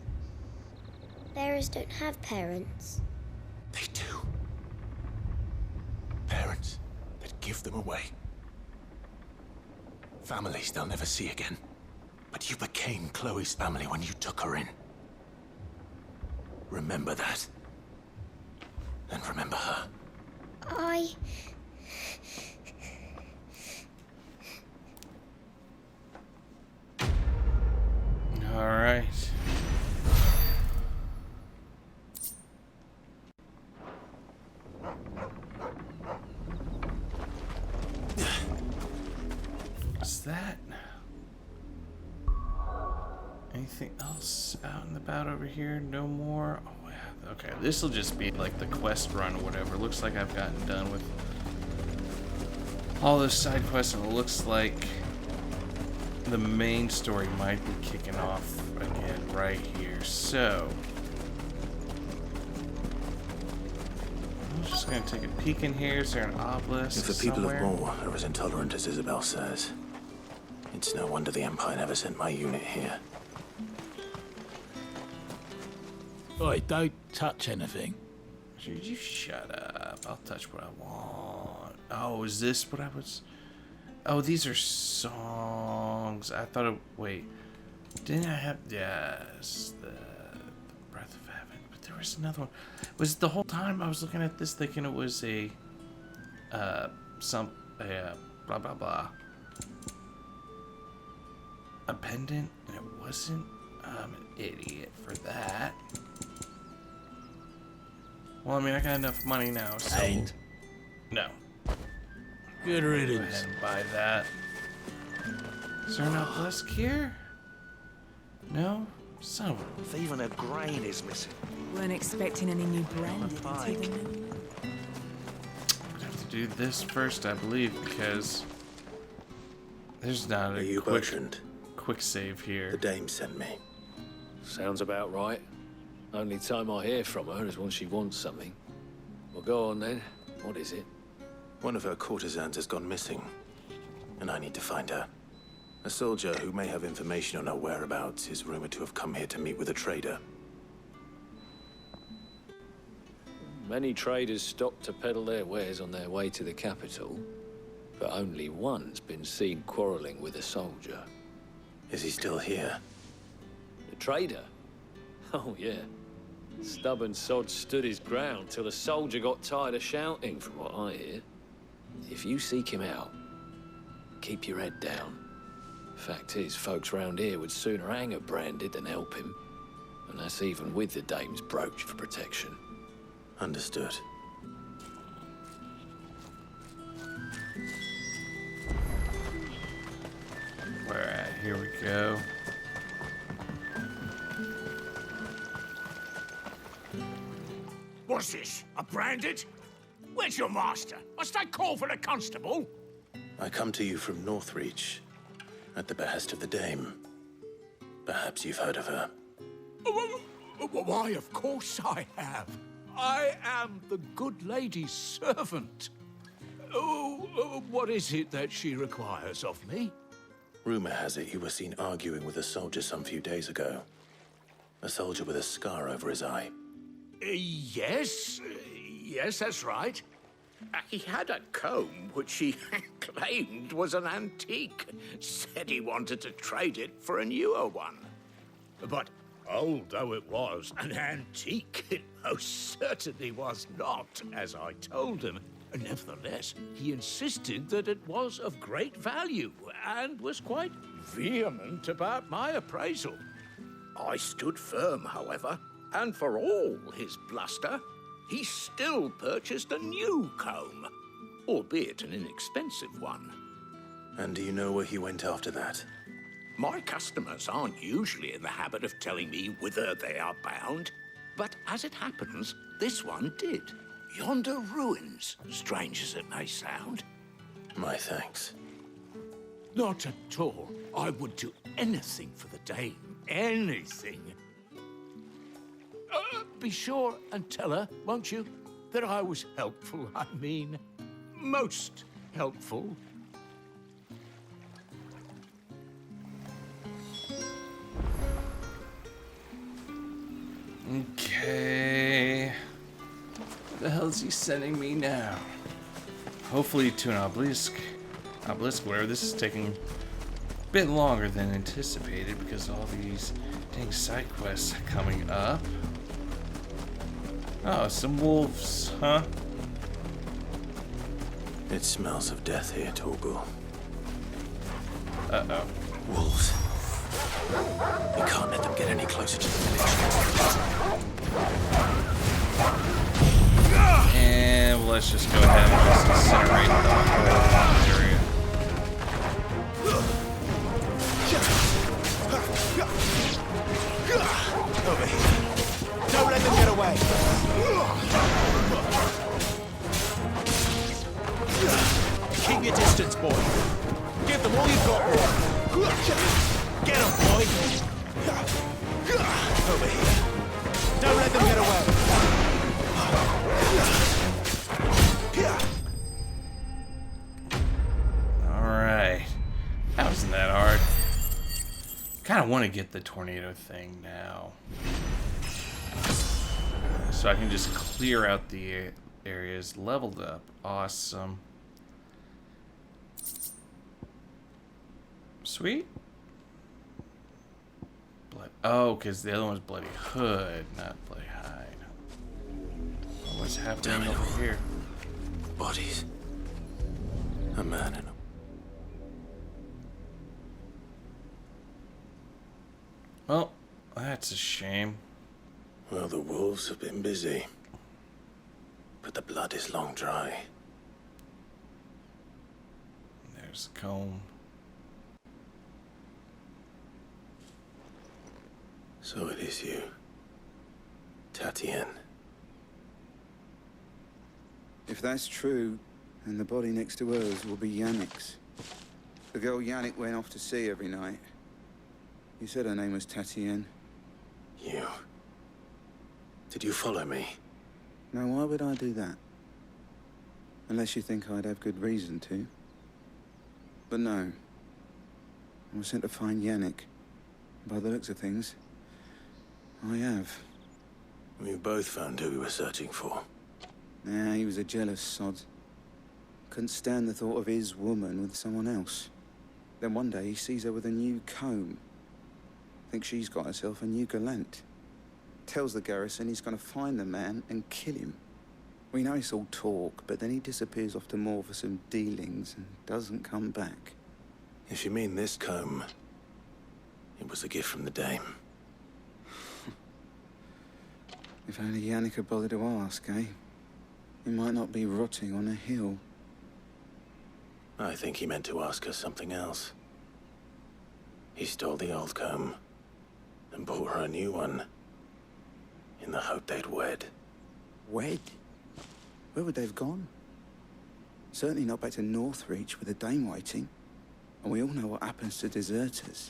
bearers don't have parents. They do. Parents that give them away. Families they'll never see again. But you became Chloe's family when you took her in. Remember that. And remember her. All right. What's that? Anything else out and about over here? No more? Oh, yeah. Okay, this will just be like the quest run or whatever. Looks like I've gotten done with all those side quests, and it looks like the main story might be kicking off again right here. So I'm just gonna take a peek in here. Is there an obelisk If the people somewhere? of Moor are as intolerant as Isabel says, it's no wonder the Empire never sent my unit here. Oi, don't touch anything. Should you shut up? I'll touch what I want. Oh, is this what I was... Oh, these are songs. I thought it... Wait. Didn't I have... Yes. The Breath of Heaven. But there was another one. Was it the whole time I was looking at this thinking it was a... blah, blah, blah. A pendant? And it wasn't? I'm an idiot for that. Well, I mean, I got enough money now, so... Ain't. No. Good Go riddance. ahead and buy that. Is there an obelisk here? No? Son of a... If even a grain is missing. Weren't expecting any new branded until the new. I have to do this first, I believe, because there's not a quick save here. The dame sent me. Sounds about right. Only time I hear from her is when she wants something. Well, go on then. What is it? One of her courtesans has gone missing, and I need to find her. A soldier who may have information on her whereabouts is rumored to have come here to meet with a trader. Many traders stop to peddle their wares on their way to the capital, but only one's been seen quarreling with a soldier. Is he still here? The trader? Oh, yeah. Stubborn sod stood his ground till the soldier got tired of shouting, from what I hear. If you seek him out, keep your head down. Fact is, folks round here would sooner hang a branded than help him. And that's even with the dame's brooch for protection. Understood. Where at? Here we go. What's this? A branded? Where's your master? Must I call for the constable? I come to you from Northreach, at the behest of the dame. Perhaps you've heard of her. Why, of course I have. I am the good lady's servant. What is it that she requires of me? Rumor has it you were seen arguing with a soldier some few days ago. A soldier with a scar over his eye. Yes, that's right. He had a comb which he claimed was an antique. Said he wanted to trade it for a newer one. But old though it was, an antique it most certainly was not, as I told him. Nevertheless, he insisted that it was of great value and was quite vehement about my appraisal. I stood firm, however, and for all his bluster, he still purchased a new comb, albeit an inexpensive one. And do you know where he went after that? My customers aren't usually in the habit of telling me whither they are bound, But as it happens, this one did. Yonder ruins, strange as it may sound. My thanks. Not at all. I would do anything for the dame. Anything. Be sure and tell her, won't you, that I was helpful. I mean, most helpful. Okay. Where the hell is he sending me now? Hopefully to an obelisk. Whatever. This is taking a bit longer than anticipated because all these dang side quests coming up. Oh, some wolves, huh? It smells of death here, Torgal. Uh-oh. Wolves. We can't let them get any closer to the village. And let's just go ahead and just incinerate the whole area. Over here. Don't let them get away. Keep your distance, boy. Give them all you've got, boy. Get them, boy. Over here. Don't let them get away. Alright. That wasn't that hard. Kind of want to get the tornado thing now. So I can just clear out the areas leveled up. Awesome. Sweet. Oh, because the other one's Bloody Hood, not Bloody Hide. What's happening over here? Bodies. A man in them. Well, that's a shame. Well, the wolves have been busy. But the blood is long dry. There's the comb. So it is you, Tatienne. If that's true, then the body next to hers will be Yannick's. The girl Yannick went off to sea every night. You said her name was Tatienne. You? Did you follow me? Now, why would I do that? Unless you think I'd have good reason to. But no. I was sent to find Yannick. By the looks of things, I have. We both found who we were searching for. Yeah, he was a jealous sod. Couldn't stand the thought of his woman with someone else. Then one day he sees her with a new comb. Thinks she's got herself a new gallant. Tells the garrison he's gonna find the man and kill him. We know it's all talk, but then he disappears off to Moor for some dealings and doesn't come back. If you mean this comb, it was a gift from the dame. If only Yannick had bothered to ask, eh? He might not be rotting on a hill. I think he meant to ask her something else. He stole the old comb and bought her a new one in the hope they'd wed. Wed? Where would they have gone? Certainly not back to Northreach with a dame waiting. And we all know what happens to deserters.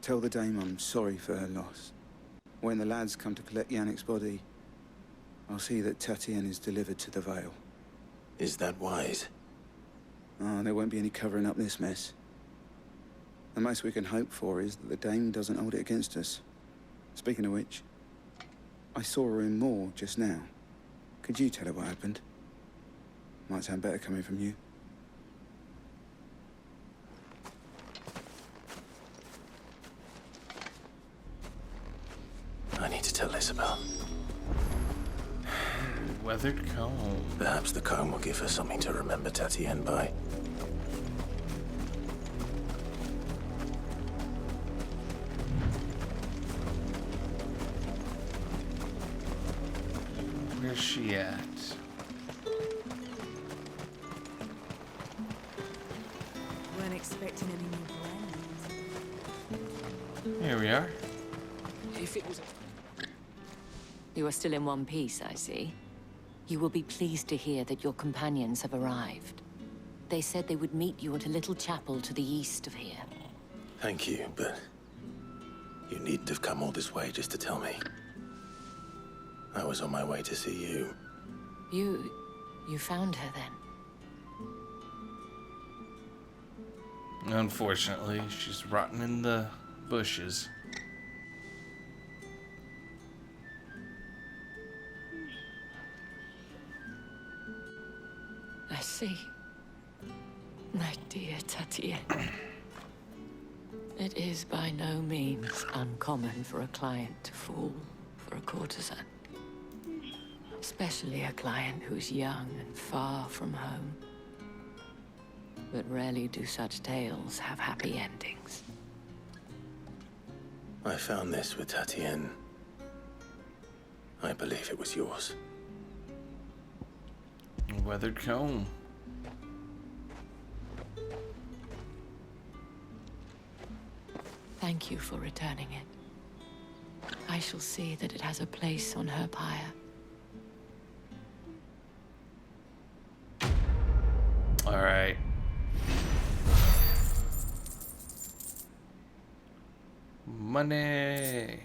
Tell the dame I'm sorry for her loss. When the lads come to collect Yannick's body, I'll see that Tatienne is delivered to the Vale. Is that wise? Oh, there won't be any covering up this mess. The most we can hope for is that the dame doesn't hold it against us. Speaking of which, I saw her in Moor just now. Could you tell her what happened? Might sound better coming from you. I need to tell Isabel. Weathered comb. Perhaps the comb will give her something to remember Tatienne by. Where's she at? Weren't expecting any new brands. Here we are. If it was... You are still in one piece, I see. You will be pleased to hear that your companions have arrived. They said they would meet you at a little chapel to the east of here. Thank you, but you needn't have come all this way just to tell me. I was on my way to see you. You found her then? Unfortunately, she's rotting in the bushes. I see. My dear Tatienne. It is by no means uncommon for a client to fall for a courtesan. Especially a client who's young and far from home. But rarely do such tales have happy endings. I found this with Tatienne. I believe it was yours. Weathered comb. Thank you for returning it. I shall see that it has a place on her pyre. All right. Money.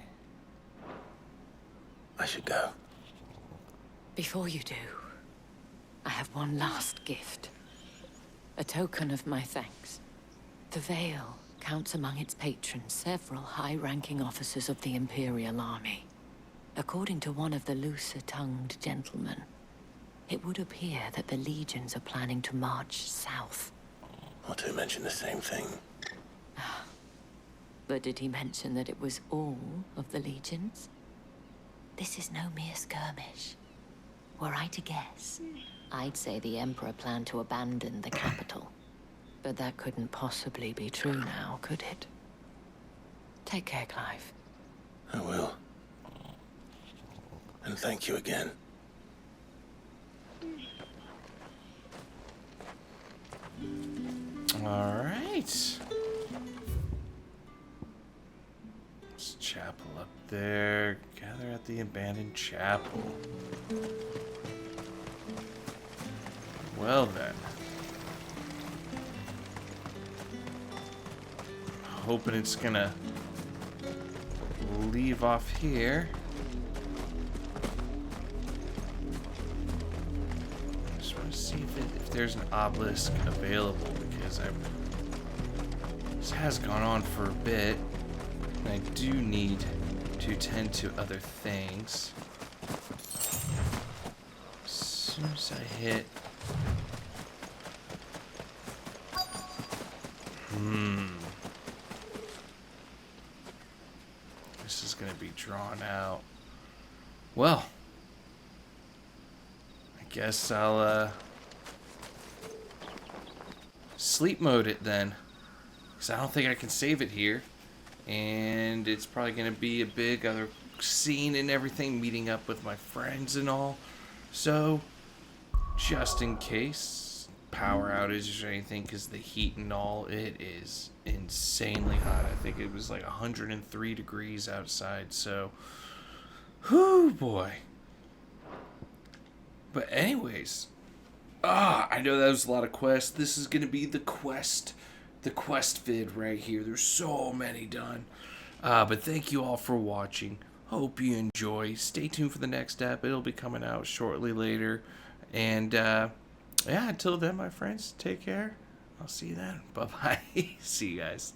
I should go. Before you do, I have one last gift. A token of my thanks. The Veil counts among its patrons several high-ranking officers of the Imperial Army. According to one of the looser-tongued gentlemen, it would appear that the legions are planning to march south. Not to mention the same thing. But did he mention that it was all of the legions? This is no mere skirmish. Were I to guess, I'd say the Emperor planned to abandon the capital. But that couldn't possibly be true now, could it? Take care, Clive. I will. And thank you again. All right. There's a chapel up there. Gather at the abandoned chapel. Well then. Hoping it's gonna leave off here. Just want to see if there's an obelisk available, because this has gone on for a bit, and I do need to tend to other things. As soon as I hit. This is gonna be drawn out. Well, I guess I'll sleep mode it then, because I don't think I can save it here, and it's probably gonna be a big other scene and everything, meeting up with my friends and all. So just in case power outage or anything, because the heat and all, it is insanely hot. I think it was like 103 degrees outside, so whoo boy. But anyways, I know that was a lot of quests. This is gonna be the quest vid right here. There's so many done. But thank you all for watching. Hope you enjoy. Stay tuned for the next step. It'll be coming out shortly later. And yeah, until then, my friends, take care. I'll see you then. Bye-bye. See you guys.